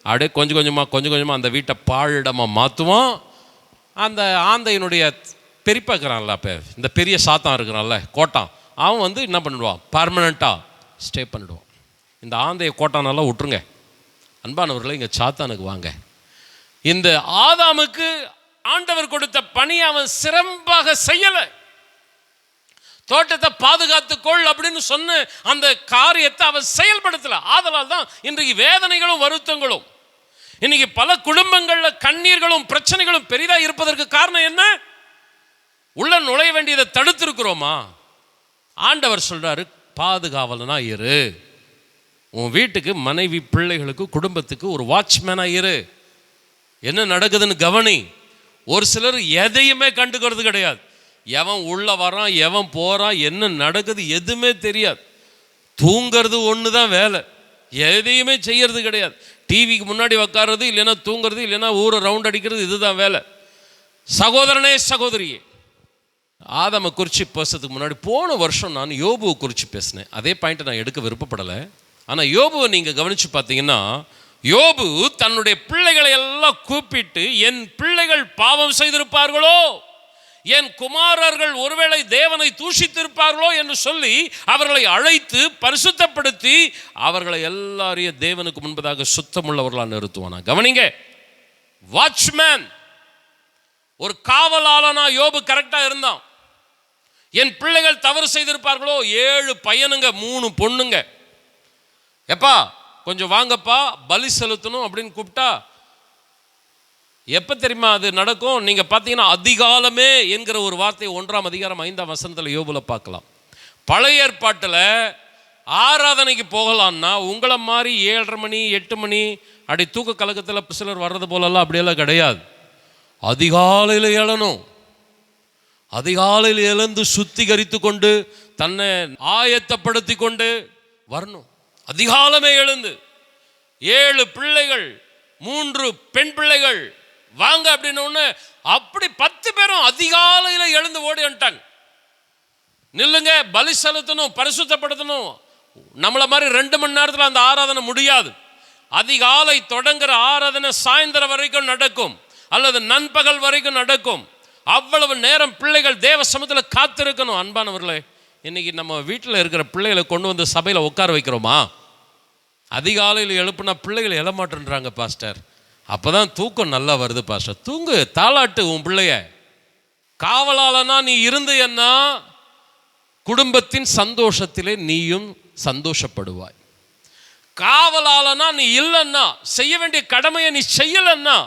அப்படியே கொஞ்சம் கொஞ்சமாக அந்த வீட்டை பாழிடமாக மாற்றுவான். அந்த ஆந்தையினுடைய பெரியப்பா இருக்கிறான்ல, அப்போ இந்த பெரிய சாத்தான் இருக்கிறான்ல கோட்டான், அவன் வந்து என்ன பண்ணிடுவான்? பர்மனெண்ட்டாக ஸ்டே பண்ணிடுவான். இந்த ஆந்தையை கோட்டானெல்லாம் விட்டுருங்க. அன்பானவர்களை, இங்கே சாத்தானுக்கு வாங்க. இந்த ஆதாமுக்கு ஆண்டவர் கொடுத்த பணியை அவன் சிறப்பாக செய்யலை. தோட்டத்தை பாதுகாத்துக்கொள் அப்படின்னு சொன்ன அந்த காரியத்தை அவன் செயல்படுத்தல. ஆதலால் தான் இன்றைக்கு வேதனைகளும் வருத்தங்களும், இன்னைக்கு பல குடும்பங்களில் கண்ணீர்களும் பிரச்சனைகளும் பெரிதாக இருப்பதற்கு காரணம் என்ன? உள்ள நுழைய வேண்டியதை தடுத்திருக்கிறோமா? ஆண்டவர் சொல்றாரு, பாதுகாவலனா இரு. உன் வீட்டுக்கு, மனைவி, பிள்ளைகளுக்கு, குடும்பத்துக்கு ஒரு வாட்ச்மேனா இரு. என்ன நடக்குதுன்னு கவனி. ஒரு சிலர் எதையுமே கண்டுக்கிறது கிடையாது. எவன் உள்ள வரான், எவன் போறான், என்ன நடக்குது எதுவுமே தெரியாது. தூங்கிறது ஒன்று தான் வேலை, எதையுமே செய்யறது கிடையாது. டிவிக்கு முன்னாடி உட்கார்றது, இல்லைன்னா தூங்குறது, இல்லைன்னா ஊரை ரவுண்ட் அடிக்கிறது, இதுதான் வேலை. சகோதரனே சகோதரியே, ஆதாமை குறித்து பேசுறதுக்கு முன்னாடி போன வருஷம் நான் யோபுவை குறித்து பேசினேன். அதே பாயிண்ட்டை நான் எடுக்க விருப்பப்படலை. ஆனால் யோபுவை நீங்கள் கவனித்து பார்த்தீங்கன்னா, யோபு தன்னுடைய பிள்ளைகளை எல்லாம் கூப்பிட்டு, என் பிள்ளைகள் பாவம் செய்திருப்பார்களோ, என் குமாரர்கள் ஒருவேளை தேவனை தூஷித்திருப்பார்களோ என்று சொல்லி அவர்களை அழைத்து பரிசுத்தப்படுத்தி அவர்களை எல்லாரையும் தேவனுக்கு முன்பதாக சுத்தமுள்ளவர்களாக நிறுத்துவானா. கவனிங்க, வாட்ச்மேன், ஒரு காவலாளனா யோபு கரெக்டா இருந்தான். என் பிள்ளைகள் தவறு செய்திருப்பார்களோ, 7 பையனுங்க 3 பொண்ணுங்க, எப்பா கொஞ்சம் வாங்கப்பா பலி செலுத்தணும் அப்படின்னு கூப்பிட்டா எப்போ தெரியுமா அது நடக்கும்? நீங்கள் பார்த்தீங்கன்னா அதிகாலமே என்கிற ஒரு வார்த்தை 1ஆம் அதிகாரம் 5ஆம் வசனத்தில் யோபுல பார்க்கலாம். பழைய ஏற்பாட்டில் ஆராதனைக்கு போகலான்னா உங்களை மாதிரி 7:30 மணி 8 மணி அப்படி தூக்க கலக்கத்தில் சிலர் வர்றது போலலாம் அப்படியெல்லாம் கிடையாது. அதிகாலையில் எழணும். அதிகாலையில் எழுந்து சுத்திகரித்து கொண்டு தன்னை ஆயத்தப்படுத்தி கொண்டு வரணும். அதிகாலமே எழுந்து 7 பிள்ளைகள் 3 பெண் பிள்ளைகள் வாங்க அப்படின்னு ஒன்று, அப்படி 10 பேரும் அதிகாலையில் எழுந்து ஓடி வந்துட்டாங்க. நில்லுங்க, பலி செலுத்தணும், பரிசுத்தப்படுத்தணும். நம்மளை மாதிரி 2 மணி நேரத்தில் அந்த ஆராதனை முடியாது. அதிகாலை தொடங்குற ஆராதனை சாயந்தரம் வரைக்கும் நடக்கும், அல்லது நண்பகல் வரைக்கும் நடக்கும். அவ்வளவு நேரம் பிள்ளைகள் தேவ சமூகத்தில் காத்திருக்கணும். அன்பானவர்களே, இன்னைக்கு நம்ம வீட்டில் இருக்கிற பிள்ளைகளை கொண்டு வந்து சபையில் உட்கார வைக்கிறோமா? அதிகாலையில் எழுப்புனா பிள்ளைகள் எழமாட்டேன்றாங்க பாஸ்டர். அப்போதான் தூக்கம் நல்லா வருது பாஸ்டர். தூங்கு, தாளாட்டு உன் பிள்ளைய. காவலாளனா நீ இருந்தேன்னா குடும்பத்தின் சந்தோஷத்திலே நீயும் சந்தோஷப்படுவாய். காவலாளனா நீ இல்லைன்னா, செய்ய வேண்டிய கடமையை நீ செய்யலைன்னா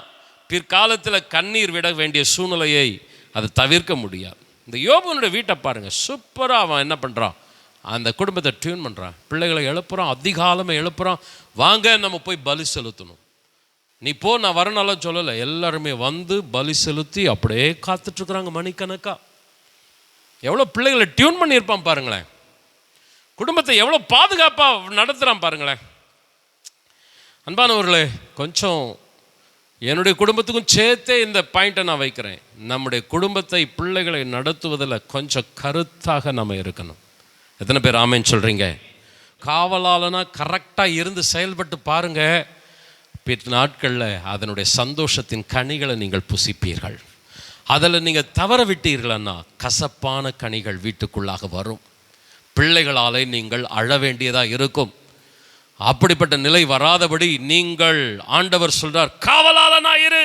பிற்காலத்தில் கண்ணீர் விட வேண்டிய சூழ்நிலையை அதை தவிர்க்க முடியாது. இந்த யோபுனுடைய வீட்டை பாருங்க, சூப்பராக அவன் என்ன பண்ணுறான், அந்த குடும்பத்தை டியூன் பண்ணுறான். பிள்ளைகளை எழுப்புறான், அதிகாலமே எழுப்புறான். வாங்க நம்ம போய் பலி செலுத்தணும். நீ போ, நான் வரனாலும் சொல்லலை. எல்லாருமே வந்து பலி செலுத்தி அப்படியே காத்துட்ருக்குறாங்க மணிக்கணக்கா. எவ்வளோ பிள்ளைகளை டியூன் பண்ணியிருப்பான் பாருங்களேன். குடும்பத்தை எவ்வளோ பாதுகாப்பாக நடத்துகிறான் பாருங்களேன். அன்பானவர்களே, கொஞ்சம் என்னுடைய குடும்பத்துக்கும் சேர்த்தே இந்த பாயிண்ட்டை நான் வைக்கிறேன். நம்முடைய குடும்பத்தை, பிள்ளைகளை நடத்துவதில் கொஞ்சம் கருத்தாக நம்ம இருக்கணும். எத்தனை பேர் ஆமேன்னு சொல்கிறீங்க? காவலாளனா கரெக்டாக இருந்து செயல்பட்டு பாருங்க, பிற நாட்களில் அதனுடைய சந்தோஷத்தின் கனிகளை நீங்கள் புசிப்பீர்கள். அதில் நீங்கள் தவற விட்டீர்கள்னா கசப்பான கனிகள் வீட்டுக்குள்ளாக வரும். பிள்ளைகளாலே நீங்கள் அழ வேண்டியதாக இருக்கும். அப்படிப்பட்ட நிலை வராதபடி நீங்கள், ஆண்டவர் சொல்றார், காவலாளனாயிரு.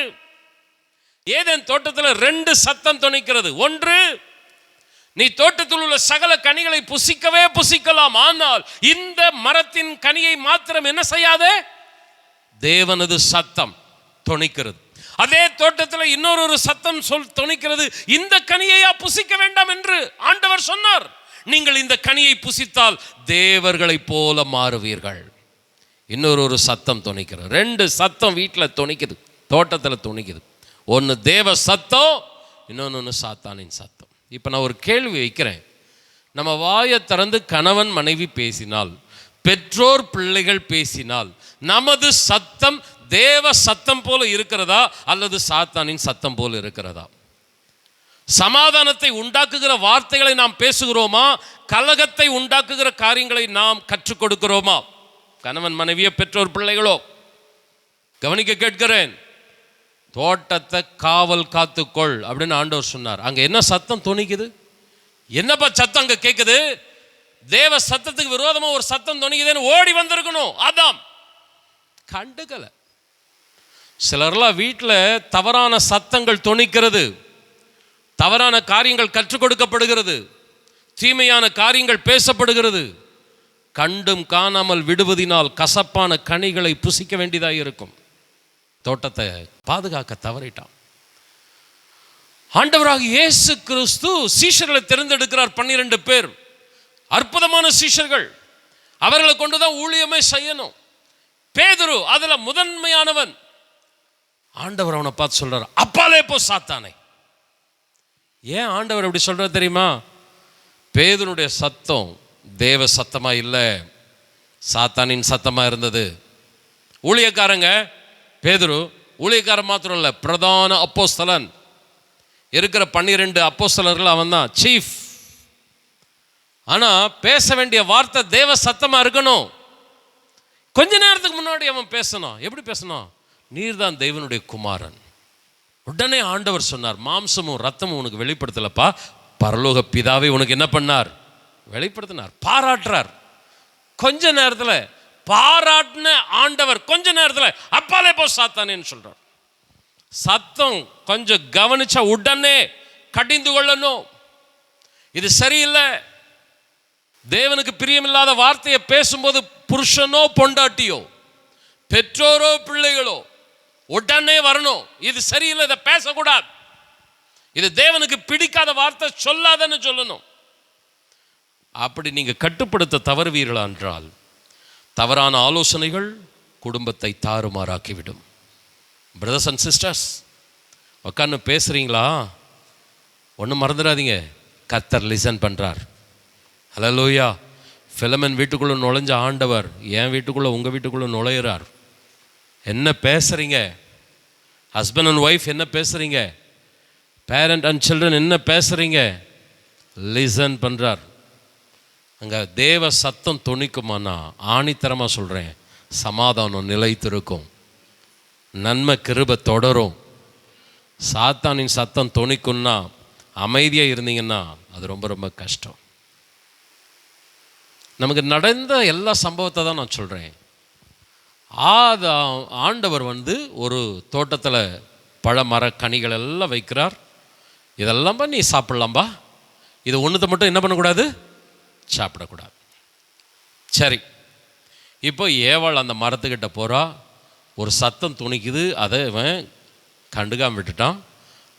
ஏதேன் தோட்டத்தில் 2 சத்தம் தொனிக்கிறது. ஒன்று, நீ தோட்டத்தில் உள்ள சகல கனிகளை புசிக்கவே புசிக்கலாம், ஆனால் இந்த மரத்தின் கனியை மாத்திரம் என்ன செய்யாதே? தேவனது சத்தம் தொனிக்கிறது. அதே தோட்டத்தில் இன்னொரு சத்தம் தொனிக்கிறது, இந்த கனியையா புசிக்க வேண்டாம் என்று ஆண்டவர் சொன்னார். நீங்கள் இந்த கனியை புசித்தால் தேவர்களை போல மாறுவீர்கள். இன்னொரு சத்தம் தொனிக்கிறது. 2 சத்தம் வீட்டில் தொனிக்குது, தோட்டத்தில் தொனிக்குது. ஒன்று தேவ சத்தம், இன்னொன்று சாத்தானின் சத்தம். இப்போ நான் ஒரு கேள்வி வைக்கிறேன். நம்ம வாயை திறந்து கணவன் மனைவி பேசினால், பெற்றோர் பிள்ளைகள் பேசினால், நமது சத்தம் தேவ சத்தம் போல இருக்கிறதா அல்லது சாத்தானின் சத்தம் போல இருக்கிறதா? சமாதானத்தை உண்டாக்குகிற வார்த்தைகளை நாம் பேசுகிறோமா, கலகத்தை உண்டாக்குகிற காரியங்களை நாம் கற்றுக் கொடுக்கிறோமா? கணவன் மனைவியோ பெற்றோர் பிள்ளைகளோ கவனிக்க கேட்கிறேன். தோட்டத்தை காவல் காத்துக்கொள் அப்படின்னு ஆண்டவர் சொன்னார். அங்க என்ன சத்தம் தொனிக்குது? என்னப்பா சத்தம் அங்க கேட்குது? தேவ சத்தத்துக்கு விரோதமா ஒரு சத்தம் தொனிக்குதுன்னு ஓடி வந்திருக்கணும். ஆதாம் கண்டுக்கல. சிலர்லாம் வீட்டில் தவறான சத்தங்கள் தொனிக்கிறது, தவறான காரியங்கள் கற்றுக் கொடுக்கப்படுகிறது, தீமையான காரியங்கள் பேசப்படுகிறது. கண்டும் காணாமல் விடுவதினால் கசப்பான கனிகளை புசிக்க வேண்டியதாக இருக்கும். தோட்டத்தை பாதுகாக்க தவறிட்டான். ஆண்டவராக இயேசு கிறிஸ்து சீஷர்களை தேர்ந்தெடுக்கிறார். 12 பேர் அற்புதமான சீஷர்கள். அவர்களை கொண்டுதான் ஊழியமே செய்யணும். பேதுரு அதுல முதன்மையானவன். ஆண்டவர் அவனை பார்த்து சொல்றார், அப்பாலே போ சாத்தானே. ஏன் ஆண்டவர் அப்படி சொல்றார் தெரியுமா? பேதுருடைய சத்தம் தேவ சத்தமா இல்லை, சாத்தானின் சத்தமா இருந்தது. ஊழியக்காரங்க, பேதுரு ஊழியக்காரன் மாத்திரம் இல்லை, பிரதான அப்போஸ்தலன். இருக்கிற 12 அப்போஸ்தலர்கள் அவன் தான் சீஃப். ஆனா பேச வேண்டிய வார்த்தை தேவ சத்தமா இருக்கணும். கொஞ்ச நேரத்துக்கு முன்னாடி அவன் பேசணும். எப்படி பேசணும்? நீர் தான் தேவனுடைய குமாரன். உடனே ஆண்டவர் சொன்னார், மாம்சமும் ரத்தமும் உனக்கு வெளிப்படுத்தலப்பா, பரலோக பிதாவை உனக்கு என்ன பண்ணார்? வெளிப்படுத்தினார். பாராட்டுறார். கொஞ்ச நேரத்தில் பாராட்டின ஆண்டவர் கொஞ்ச நேரத்தில் அப்பாலே போ சாத்தானேன்னு சொல்றார். சத்தம் கொஞ்சம் கவனிச்சா உடனே கடிந்து கொள்ளணும். இது சரியில்லை. தேவனுக்கு பிரியமில்லாத வார்த்தையை பேசும்போது புருஷனோ பொண்டாட்டியோ பெற்றோரோ பிள்ளைகளோ உடனே வரணும். இது சரியில்லை, இதை பேசக்கூடாது, இது தேவனுக்கு பிடிக்காத வார்த்தை சொல்லாதன்னு சொல்லணும். அப்படி நீங்க கட்டுப்படுத்த தவறுவீர்களா என்றால் தவறான ஆலோசனைகள் குடும்பத்தை தாறுமாறாக்கிவிடும். பிரதர்ஸ் அண்ட் சிஸ்டர்ஸ், உட்காந்து பேசுறீங்களா? ஒன்றும் மறந்துடாதீங்க, கர்த்தர் லிசன் பண்றார். ஹல்லேலூயா. பிலமன் வீட்டுக்குள்ள நுழைஞ்ச ஆண்டவர் என் வீட்டுக்குள்ள உங்க வீட்டுக்குள்ள நுழையிறார். என்ன பேசுறீங்க? ஹஸ்பண்ட் அண்ட் ஒய்ஃப் என்ன பேசுறீங்க? பேரண்ட் அண்ட் சில்ட்ரன் என்ன பேசுறீங்க? லிசன் பண்றார். அங்க தேவ சத்தம் தொனிக்குமானா ஆணித்தரமா சொல்றேன், சமாதானம் நிலைத்திருக்கும், நன்மை கிருபை தொடரும். சாத்தானின் சத்தம் தொனிக்கும்னா அமைதியா இருந்தீங்கன்னா அது ரொம்ப ரொம்ப கஷ்டம். நமக்கு நடந்த எல்லா சம்பவத்தை தான் நான் சொல்றேன். ஆண்டவர் ஒரு தோட்டத்தில் பழ மர கனிகள் எல்லாம் வைக்கிறார். இதெல்லாம் நீ சாப்பிடலாம்பா, இது ஒன்றுத்தை மட்டும் என்ன பண்ணக்கூடாது? சாப்பிடக்கூடாது. சரி, இப்போ ஏவாள் அந்த மரத்துக்கிட்ட போகிறா. ஒரு சத்தம் துணிக்குது, அதை இவன் கண்டுக்காம விட்டுட்டான்.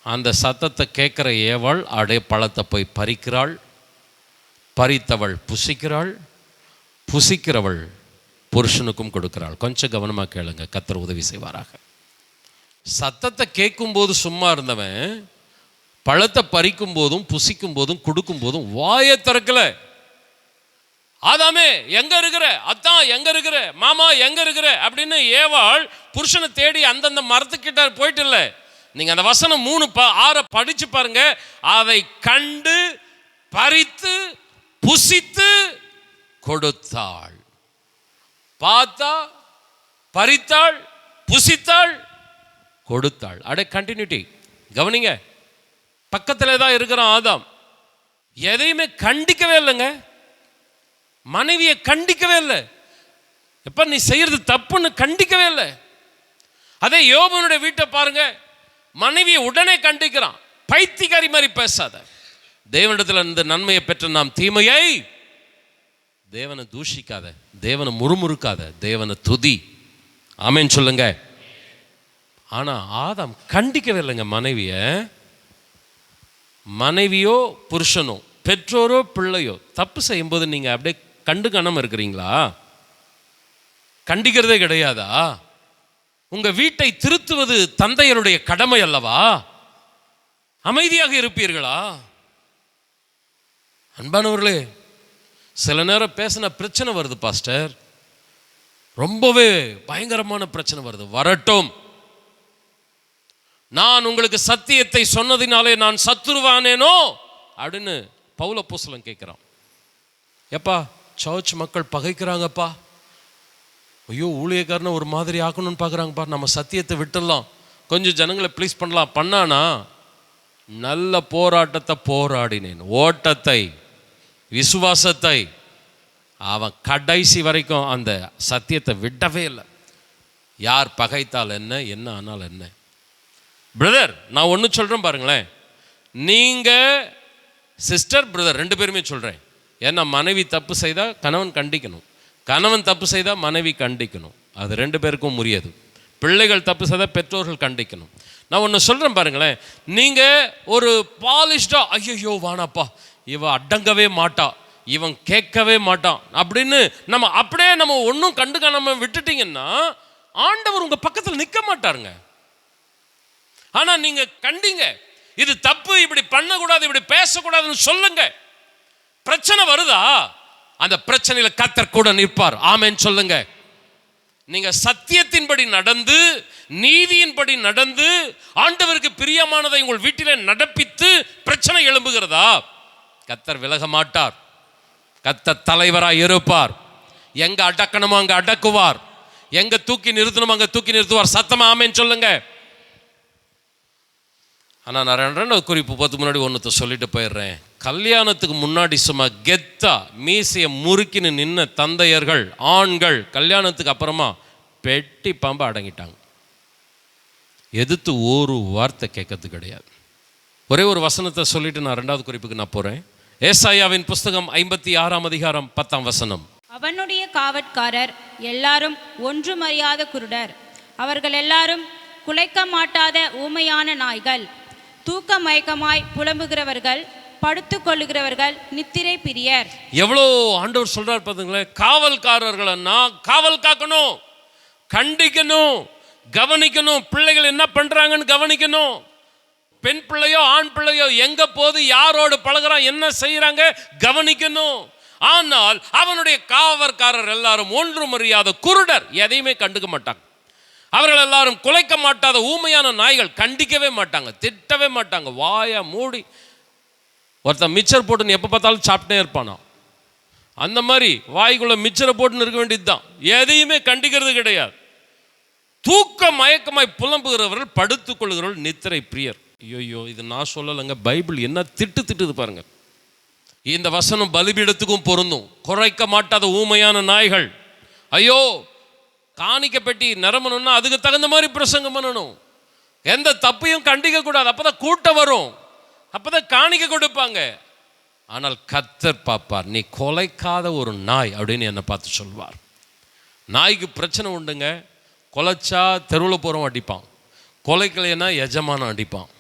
அந்த சத்தத்தை கேட்குற ஏவாள் அடைய பழத்தை போய் பறிக்கிறாள். பறித்தவள் புசிக்கிறாள், புசிக்கிறவள் புருஷனுக்கும் கொடுக்கிறாள். கொஞ்சம் கவனமாக கேளுங்க, கர்த்தர் உதவி செய்வாராக. சத்தத்தை கேட்கும் போது சும்மா இருந்தவன் பழத்தை பறிக்கும் போதும் புசிக்கும் போதும் கொடுக்கும் போதும் வாயை திறக்கல. ஆதாமே எங்க இருக்கிற, அத்தான் எங்க இருக்கிற, மாமா எங்க இருக்கிற அப்படின்னு ஏவாள் புருஷனை தேடி அந்தந்த மரத்துக்கிட்ட போயிட்டு இல்லை. நீங்க அந்த வசனம் 3:6 படிச்சு பாருங்க. அதை கண்டு பறித்து புசித்து கொடுத்தாள். பார்த்தா, பறித்தாள், புசித்தாள், கொடுத்தாள். அடே கண்டினியூட்டி கவனிங்க. பக்கத்தில் தான் இருக்கிறான் ஆதாம். எதையுமே கண்டிக்கவே இல்லைங்க. மனைவியை கண்டிக்கவே இல்லை. எப்ப நீ செய்யறது தப்புன்னு கண்டிக்கவே இல்லை. அதே யோபனுடைய வீட்டை பாருங்க, மனைவியை உடனே கண்டிக்கிறான். பைத்தியக்காரி மாதிரி பேசாத, தேவனிடத்தில் இந்த நன்மையை பெற்ற நாம் தீமையை, தேவனை தூஷிக்காத, தேவனை முறுமுறுக்காத, தேவனை துதி. ஆமென் சொல்லுங்க. ஆனா ஆதாம் கண்டிக்கவே இல்லைங்க மனைவியோ புருஷனோ பெற்றோரோ பிள்ளையோ தப்பு செய்யும்போது நீங்க அப்படியே கண்டுக்காம இருக்கிறீங்களா? கண்டிக்கிறதே கிடையாதா? உங்க வீட்டை திருத்துவது தந்தையருடைய கடமை அல்லவா? அமைதியாக இருப்பீர்களா? அன்பானவர்களே, சில நேரம் பேசின பிரச்சனை வருது பாஸ்டர், ரொம்பவே பயங்கரமான பிரச்சனை வருது. வரட்டும், நான் உங்களுக்கு சத்தியத்தை சொன்னதினாலே நான் சத்துருவானேனோ அப்படின்னு பவுல் அப்போஸ்தலன் கேட்கிறான். எப்பா சர்ச் மக்கள் பகைக்கிறாங்கப்பா, ஐயோ ஊழியக்காரனை ஒரு மாதிரி ஆக்கணும்னு பார்க்குறாங்கப்பா, நம்ம சத்தியத்தை விட்டுடலாம், கொஞ்சம் ஜனங்களை ப்ளீஸ் பண்ணலாம். பண்ணானா நல்ல போராட்டத்தை போராடினேன், ஓட்டத்தை விசுவாசத்தை, அவன் கடைசி வரைக்கும் அந்த சத்தியத்தை விடவே இல்லை. யார் பகைத்தால் என்ன, என்ன ஆனால் என்ன? பிரதர் நான் ஒன்று சொல்கிறேன் பாருங்களேன், நீங்கள் சிஸ்டர் பிரதர் ரெண்டு பேருமே சொல்கிறேன். ஏன்னா மனைவி தப்பு செய்தால் கணவன் கண்டிக்கணும், கணவன் தப்பு செய்தால் மனைவி கண்டிக்கணும், அது ரெண்டு பேருக்கும் உரியது. பிள்ளைகள் தப்பு செய்தால் பெற்றோர்கள் கண்டிக்கணும். நான் ஒன்று சொல்கிறேன் பாருங்களேன், நீங்கள் ஒரு பாலிஷ்டாக ஐயோ வானாப்பா இவன் அடங்கவே மாட்டா, இவன் கேட்கவே மாட்டான் அப்படின்னு நம்ம ஒன்றும் கண்டுக்காம விட்டுட்டீங்கன்னா ஆண்டவர் உங்கள் பக்கத்தில் நிற்க மாட்டாருங்க. ஆனால் நீங்கள் கண்டிங்க, இது தப்பு, இப்படி பண்ணக்கூடாது, இப்படி பேசக்கூடாதுன்னு சொல்லுங்க. பிரச்சனை வருதா, அந்த பிரச்சனையில் கர்த்தர் கூட நிற்பார். ஆமென் சொல்லுங்க. நீங்க சத்தியத்தின்படி நடந்து, நீதியின்படி நடந்து, ஆண்டவருக்கு பிரியமானதை உங்கள் வீட்டிலே நடப்பித்து பிரச்சனை எழும்புகிறதா, கர்த்தர் விலக மாட்டார். கர்த்தர் தலைவராய் இருப்பார். எங்க அடக்கணுமோ அங்க அடக்குவார், எங்க தூக்கி நிறுத்தணுமோ அங்க தூக்கி நிறுத்துவார். சத்தமா ஆமென் சொல்லுங்க. ஆனால் நான் ரெண்டாவது குறிப்பு பார்த்து முன்னாடி ஒன்றத்தை சொல்லிட்டு போயிடுறேன். கல்யாணத்துக்கு முன்னாடி சும்மா கெத்தா மீசையை முறுக்கின்னு நின்ன தந்தையர்கள் ஆண்கள் கல்யாணத்துக்கு அப்புறமா பெட்டி பாம்பு அடங்கிட்டாங்க. எதிர்த்து ஒரு வார்த்தை கேட்கறது கிடையாது. ஒரே ஒரு வசனத்தை சொல்லிட்டு நான் ரெண்டாவது குறிப்புக்கு நான் போகிறேன். ஏசாயாவின் புஸ்தகம் 56ஆம் அதிகாரம் 10ஆம் வசனம். அவனுடைய காவற்காரர் எல்லாரும் ஒன்றுமறியாத குருடர், அவர்கள் எல்லாரும் குலைக்க மாட்டாத ஊமையான நாய்கள், தூக்க மயக்கமாய் புலம்புகிறவர்கள், படுத்து கொள்ளுகிறவர்கள், நித்திரை பிரியர். எவ்வளோ ஆண்டவர் சொல்றார் பாத்தீங்களா? காவல்காரர்களை நான் காவல் காக்கணும், கண்டிக்கணும், கவனிக்கணும். பிள்ளைகள் என்ன பண்றாங்கன்னு கவனிக்கணும். பெண் பிள்ளையோ ஆண் பிள்ளையோ எங்க போது, யாரோடு பழகுறான், என்ன செய்யறாங்க கவனிக்கணும். ஆனால் அவனுடைய காவற்காரர் எல்லாரும் ஒன்றும் அறியாத குருடர், எதையுமே கண்டுக்க மாட்டாங்க. அவர்கள் எல்லாரும் குலைக்க மாட்டாத ஊமையான நாய்கள், கண்டிக்கவே மாட்டாங்க, திட்டவே மாட்டாங்க. வாயை மூடி ஒருத்தன் மிச்சர் போட்டுன்னு எப்போ பார்த்தாலும் சாப்பிட்டே இருப்பானா, அந்த மாதிரி வாய்க்குள்ள மிச்சரை போட்டுன்னு இருக்க வேண்டியது தான். எதையுமே கண்டிக்கிறது கிடையாது. தூக்க மயக்கமாய் புலம்புகிறவர்கள், படுத்துக் கொள்கிறவர்கள், நித்திரை பிரியர். ஐயோ இது நான் சொல்லலைங்க, பைபிள் என்ன திட்டுது பாருங்க. இந்த வசனம் பலிபீடத்துக்கும் பொருந்தும். குறைக்க மாட்டாத ஊமையான நாய்கள். ஐயோ காணிக்க பெட்டி நிரம்பணும்னா அதுக்கு தகுந்த மாதிரி பிரசங்கம் பண்ணணும். எந்த தப்பையும் கண்டிக்க கூடாது, அப்பதான் கூட்டம் வரும், அப்பதான் காணிக்க கொடுப்பாங்க. ஆனால் கர்த்தர் பார்ப்பார், நீ கொலைக்காத ஒரு நாய் அப்படின்னு என்னை பார்த்து சொல்வார். நாய்க்கு பிரச்சனை உண்டுங்க. கொலைச்சா தெருவில் போகிறவன் அடிப்பான், கொலைக்கலைன்னா எஜமானம் அடிப்பான்.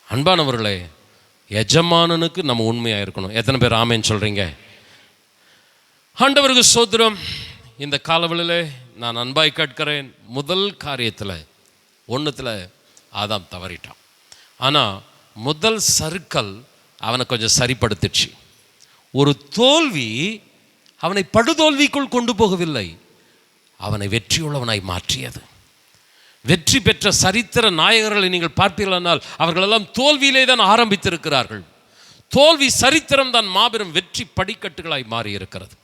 அன்பானவர்களே, எஜமானனுக்கு நம்ம உண்மையாக இருக்கணும். எத்தனை பேர் ஆமேன்னு சொல்கிறீங்க? ஆண்டவருக்கு ஸ்தோத்திரம். இந்த காலவெளியில் நான் அன்பாய் கேட்கிறேன். முதல் காரியத்தில் ஒன்றுத்தில் ஆதாம் தவறிட்டான். ஆனால் முதல் சறுக்கல் அவனை கொஞ்சம் சரிப்படுத்திடுச்சு. ஒரு தோல்வி அவனை படுதோல்விக்குள் கொண்டு போகவில்லை, அவனை வெற்றியுள்ளவனாய் மாற்றியது. வெற்றி பெற்ற சரித்திர நாயகர்களை நீங்கள் பார்ப்பீர்களானால் அவர்களெல்லாம் தோல்வியிலே தான் ஆரம்பித்திருக்கிறார்கள். தோல்வி சரித்திரம் தான் மாபெரும் வெற்றி படிக்கட்டுகளாய் மாறி இருக்கிறது.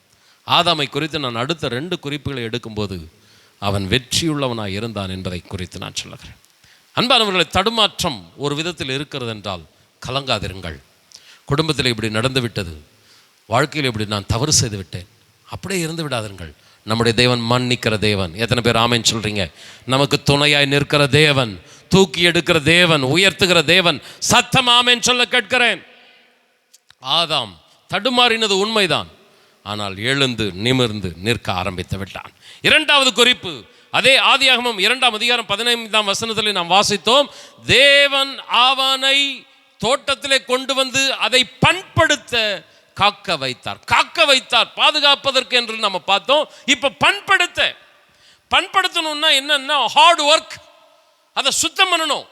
ஆதாமை குறித்து நான் அடுத்த 2 குறிப்புகளை எடுக்கும்போது அவன் வெற்றியுள்ளவனாய் இருந்தான் என்பதை குறித்து நான் சொல்லுகிறேன். அன்பானவர்களை, தடுமாற்றம் ஒரு விதத்தில் இருக்கிறது என்றால் கலங்காதிருங்கள். குடும்பத்தில் இப்படி நடந்து விட்டது, வாழ்க்கையில் இப்படி நான் தவறு செய்து விட்டேன், அப்படியே இருந்து விடாதீர்கள். நம்முடைய தேவன் மன்னிக்கிற தேவன். எத்தனை பேர் ஆமென் சொல்றீங்க? நமக்கு துணையாய் நிற்கிற தேவன், தூக்கி எடுக்கிற தேவன், உயர்த்துகிற தேவன். சத்தம் ஆமென் சொல்ல கேட்கிறேன். ஆதாம் தடுமாறினது உண்மைதான், ஆனால் எழுந்து நிமிர்ந்து நிற்க ஆரம்பித்து விட்டான். இரண்டாவது குறிப்பு, அதே ஆதியாகமம் 2ஆம் அதிகாரம் 15ஆம் வசனத்தில் நாம் வாசித்தோம். தேவன் அவனை தோட்டத்திலே கொண்டு வந்து அதை பண்படுத்த காக்க வைத்தார், பாதுகாப்பதற்கு என்று நம்ம பார்த்தோம். இப்ப பண்படுத்தணும்னா என்னன்னா ஹார்ட் ஒர்க், அதை சுத்தம் பண்ணணும்.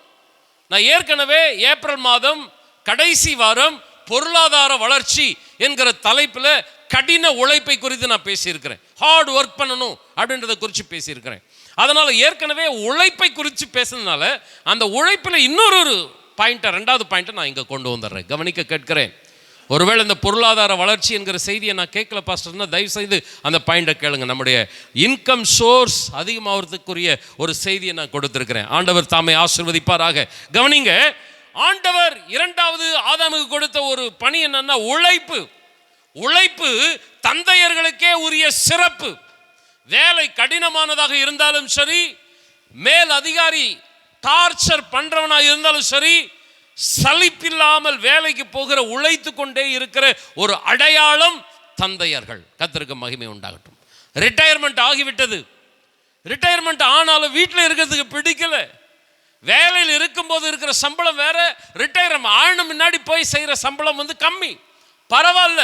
நான் ஏற்கனவே ஏப்ரல் மாதம் கடைசி வாரம் பொருளாதார வளர்ச்சி என்கிற தலைப்பில் கடின உழைப்பை குறித்து நான் பேசியிருக்கிறேன். ஹார்ட் ஒர்க் பண்ணணும் அப்படின்றத குறித்து பேசியிருக்கிறேன். அதனால ஏற்கனவே உழைப்பை குறித்து பேசுனதுனால அந்த உழைப்பில் இன்னொரு பாயிண்ட்டை, ரெண்டாவது பாயிண்ட்டை நான் இங்கே கொண்டு வந்துடுறேன். கவனிக்க கேட்கிறேன். ஒருவேளை இந்த பொருளாதார வளர்ச்சி என்கிற செய்தியை நான் கேட்கல பாஸ்டர்னா தயவு செய்து அந்த பாயிண்டை கேளுங்க. நம்முடைய இன்கம் சோர்ஸ் அதிகமாகிறதுக்குரிய ஒரு செய்தியை நான் கொடுத்திருக்கிறேன். ஆண்டவர் தாமே ஆசீர்வதிப்பாராக. கவனிங்க, ஆண்டவர் இரண்டாவது ஆதாமுக்கு கொடுத்த ஒரு பணி என்னன்னா உழைப்பு தந்தையர்களுக்கே உரிய சிறப்பு. வேலை கடினமானதாக இருந்தாலும் சரி, மேல் அதிகாரி டார்ச்சர் பண்றவனா இருந்தாலும் சரி, சலிப்பில்லாமல் வேலைக்கு போகிற, உழைத்து கொண்டே இருக்கிற ஒரு அடையாளம் தந்தையர்கள். கர்த்தருக்கு மகிமை உண்டாகட்டும். ரிட்டையர்மெண்ட் ஆகிவிட்டது. ரிட்டையர்மெண்ட் ஆனாலும் வீட்டில் இருக்கிறதுக்கு பிடிக்கல. வேலையில் இருக்கும்போது இருக்கிற சம்பளம் வேற, ரிட்டையர்மெண்ட் ஆன முன்னாடி போய் செய்கிற சம்பளம் கம்மி. பரவாயில்ல,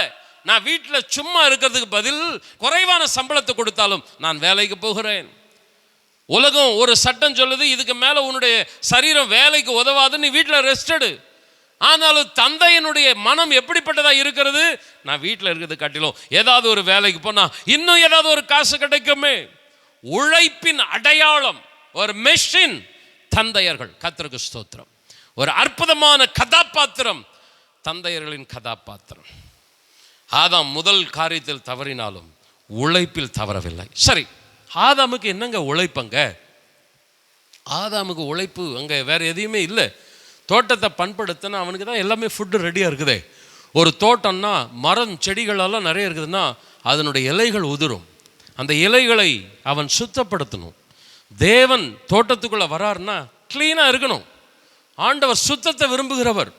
நான் வீட்டில் சும்மா இருக்கிறதுக்கு பதில் குறைவான சம்பளத்தை கொடுத்தாலும் நான் வேலைக்கு போகிறேன். உலகம் ஒரு சட்டம் சொல்லுது, இதுக்கு மேலே உன்னுடைய சரீரம் வேலைக்கு உதவாது, நீ வீட்டில் ரெஸ்ட் எடு. ஆனாலும் தந்தையினுடைய மனம் எப்படிப்பட்டதாக இருக்கிறது? நான் வீட்டில் இருக்கிறது காட்டிலும் ஏதாவது ஒரு வேலைக்கு போனால் இன்னும் ஏதாவது ஒரு காசு கிடைக்குமே. உழைப்பின் அடையாளம் ஒரு மெஷின் தந்தையர்கள். கர்த்தருக்கு ஸ்தோத்திரம். ஒரு அற்புதமான கதாபாத்திரம் தந்தையர்களின் கதாபாத்திரம். ஆதாம் முதல் காரியத்தில் தவறினாலும் உழைப்பில் தவறவில்லை. சரி, ஆதாமுக்கு என்னங்க உழைப்பங்க? ஆதாமுக்கு உழைப்பு அங்கே வேற எதையுமே இல்லை. தோட்டத்தை பண்படுத்தினா அவனுக்கு தான் எல்லாமே ஃபுட்டு ரெடியாக இருக்குதே. ஒரு தோட்டம்னா மரம் செடிகளெல்லாம் நிறைய இருக்குதுன்னா அதனுடைய இலைகள் உதிரும். அந்த இலைகளை அவன் சுத்தப்படுத்தணும். தேவன் தோட்டத்துக்குள்ளே வராருன்னா க்ளீனாக இருக்கணும். ஆண்டவர் சுத்தத்தை விரும்புகிறவர்.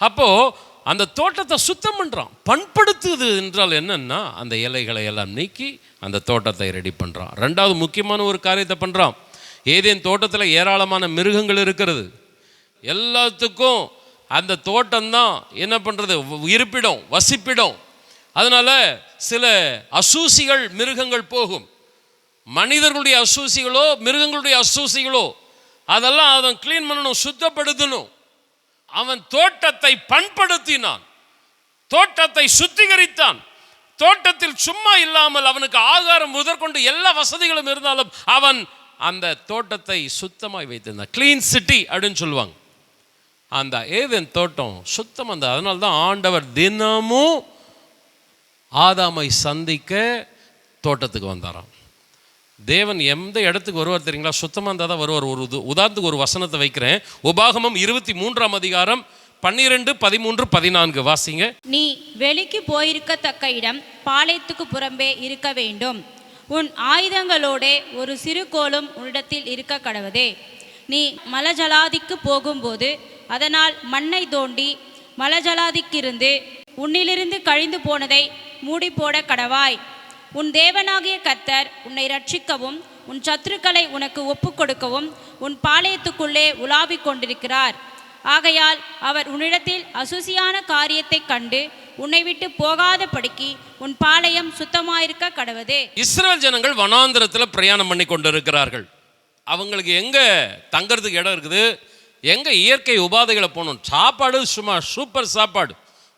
அப்போது அந்த தோட்டத்தை சுத்தம் பண்ணுறான். பண்படுத்துது என்றால் என்னன்னா அந்த இலைகளை எல்லாம் நீக்கி அந்த தோட்டத்தை ரெடி பண்ணுறான். ரெண்டாவது முக்கியமான ஒரு காரியத்தை பண்ணுறான். ஏதேன் தோட்டத்தில் ஏராளமான மிருகங்கள் இருக்கிறது. எல்லாத்துக்கும் அந்த தோட்டம்தான் என்ன பண்ணுறது, இருப்பிடம், வசிப்பிடம். அதனால் சில அசூசிகள் மிருகங்கள் போகும். மனிதர்களுடைய அசூசிகளோ மிருகங்களுடைய அசூசிகளோ அதெல்லாம் அவன் க்ளீன் பண்ணணும், சுத்தப்படுத்தணும். அவன் தோட்டத்தை பண்படுத்தினான், தோட்டத்தை சுத்திகரித்தான். தோட்டத்தில் சும்மா இல்லாமல் அவனுக்கு ஆகாரம் முதற்கொண்டு எல்லா வசதிகளும் இருந்தாலும் அவன் அந்த தோட்டத்தை சுத்தமாய் வைத்திருந்தான். கிளீன் சிட்டி அப்படின்னு சொல்லுவாங்க. அந்த ஏதேன் தோட்டம் சுத்தம். அதனால தான் ஆண்டவர் தினமும் ஆதாமை சந்திக்க தோட்டத்துக்கு வந்தாராம். தேவன் எந்த இடத்துக்கு வருவார் தெரியுங்களா? சுத்தமாக இருந்தால் தான் வருவார். ஒரு உதாரணத்துக்கு ஒரு வசனத்தை வைக்கிறேன். உபாகமம் 23ஆம் அதிகாரம் 12, 13, 14 வாசிங்க. நீ வெளிக்கு போயிருக்கத்தக்க இடம் பாளையத்துக்கு புறம்பே இருக்க வேண்டும். உன் ஆயுதங்களோடே ஒரு சிறு கோலும் உன்னிடத்தில் இருக்க கடவுதே. நீ மலஜலாதிக்கு போகும்போது அதனால் மண்ணை தோண்டி மலஜலாதிக்கிருந்து உன்னிலிருந்து கழிந்து போனதை மூடி போட கடவாய். உன் தேவனாகிய கர்த்தர் உன்னை ரட்சிக்கவும் உன் சத்துருக்களை உனக்கு ஒப்பு கொடுக்கவும் உன் பாளையத்துக்குள்ளே உலாவிக் கொண்டிருக்கிறார். ஆகையால் அவர் உன்னிடத்தில் அசுசியான காரியத்தை கண்டு உன்னை விட்டு போகாத படிக்கு உன் பாளையம் சுத்தமாயிருக்க கடவுதே. இஸ்ரவேல் ஜனங்கள் வனாந்திரத்தில் பிரயாணம் பண்ணி கொண்டிருக்கிறார்கள். அவங்களுக்கு எங்க தங்கறதுக்கு இடம் இருக்குது, எங்க இயற்கை உபாதைகளை போகணும். சாப்பாடு சும்மா சூப்பர் சாப்பாடு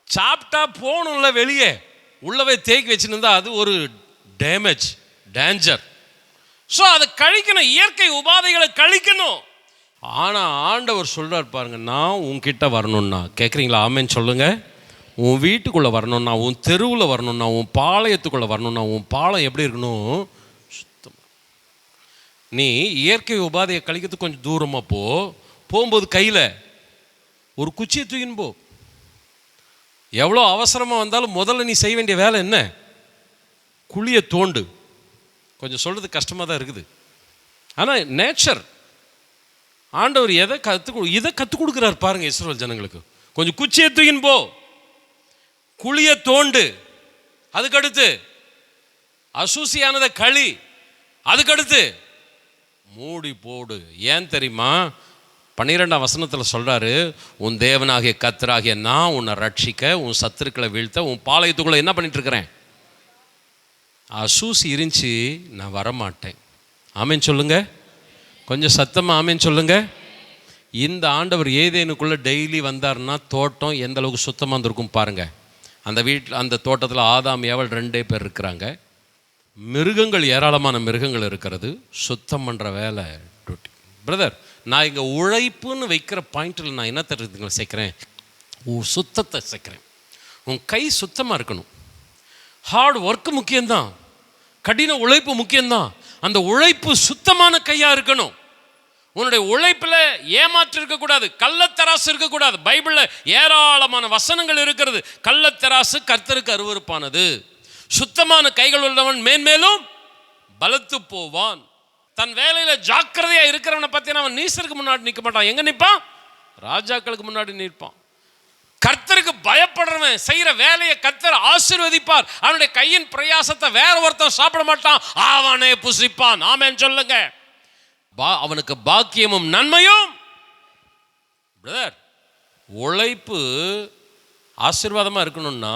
சாப்பிட்டா போகணும்ல, வெளியே உள்ளவே தேக்கி வச்சுருந்தா அது ஒரு டேஞ்சர். ஸோ அதை கழிக்கணும், இயற்கை உபாதைகளை கழிக்கணும். ஆனால் ஆண்டவர் சொல்கிறார் பாருங்க, நான் உன்கிட்ட வரணும்னா, கேட்குறீங்களா? ஆமேன்னு சொல்லுங்க. உன் வீட்டுக்குள்ளே வரணும்னா, உன் தெருவில் வரணும்னா, உன் பாளையத்துக்குள்ளே வரணும்னா, உன் பாளையம் எப்படி இருக்கணும்? சுத்தம். நீ இயற்கை உபாதையை கழிக்கிறதுக்கு கொஞ்சம் தூரமாக போகும்போது கையில் ஒரு குச்சியை தூக்கின்னு போ. எவ்வளோ அவசரமாக வந்தாலும் முதல்ல நீ செய்ய வேண்டிய வேலை என்ன? குழியை தோண்டு. கொஞ்சம் சொல்கிறது கஷ்டமாக தான் இருக்குது, ஆனால் நேச்சர். ஆண்டவர் இதை கற்றுக் கொடுக்குறாரு பாருங்க இஸ்ரவேல் ஜனங்களுக்கு. கொஞ்சம் குச்சியை தூக்கின்னு போ, குழிய தோண்டு, அதுக்கடுத்து அசூசியானதை களி, அதுக்கடுத்து மூடி போடு. ஏன் தெரியுமா? 12ஆம் வசனத்தில் சொல்றாரு, உன் தேவனாகிய கர்த்தராகிய நான் உன்னை ரட்சிக்க, உன் சத்துருக்களை வீழ்த்த, உன் பாளையத்துக்குள்ள என்ன பண்ணிட்டு இருக்கிறேன்? அசூசி இருந்துச்சு, நான் வரமாட்டேன். ஆமேன் சொல்லுங்க, கொஞ்சம் சத்தமாக ஆமேன் சொல்லுங்க. இந்த ஆண்டவர் ஏதேனுக்குள்ளே டெய்லி வந்தார்னா தோட்டம் எந்த அளவுக்கு சுத்தமாக இருந்திருக்கும் பாருங்க. அந்த வீட்டில், அந்த தோட்டத்தில் ஆதாம் ஏவல் 2 பேர் இருக்கிறாங்க. மிருகங்கள், ஏராளமான மிருகங்கள் இருக்கிறது. சுத்தம் பண்ணுற வேலை டியூட்டி. பிரதர், நான் இங்கே உழைப்புன்னு வைக்கிற பாயிண்டில் நான் என்ன தெரிஞ்சுங்களா சேர்க்குறேன்? சுத்தத்தை சேர்க்குறேன். உன் கை சுத்தமாக இருக்கணும். ஹார்ட் ஒர்க்கு முக்கியம்தான், கடின உழைப்பு முக்கியம்தான். அந்த உழைப்பு சுத்தமான கையாக இருக்கணும். உன்னுடைய உழைப்பில் ஏமாற்று இருக்கக்கூடாது, கள்ளத்தராசு இருக்கக்கூடாது. பைபிளில் ஏராளமான வசனங்கள் இருக்கிறது. கள்ளத்தராசு கர்த்தருக்கு அருவருப்பானது. சுத்தமான கைகள் உள்ளவன் மேன்மேலும் பலத்து போவான். தன் வேலையில் ஜாக்கிரதையாக இருக்கிறவனை பார்த்தீங்கன்னா அவன் நீசருக்கு முன்னாடி நிற்க மாட்டான். எங்கே நிற்பான்? ராஜாக்களுக்கு முன்னாடி நிற்பான். கர்த்தருக்கு பயப்படுறவன் செய்கிற வேலையை கர்த்தர் ஆசீர்வதிப்பார். அவனுடைய கையின் பிரயாசத்தை வேற ஒருத்தன் சாப்பிட மாட்டான், அவனே புசிப்பான். ஆமென் சொல்லுங்க. அவனுக்கு பாக்கியமும் நன்மையும். பிரதர், உழைப்பு ஆசீர்வாதமாக இருக்கணும்னா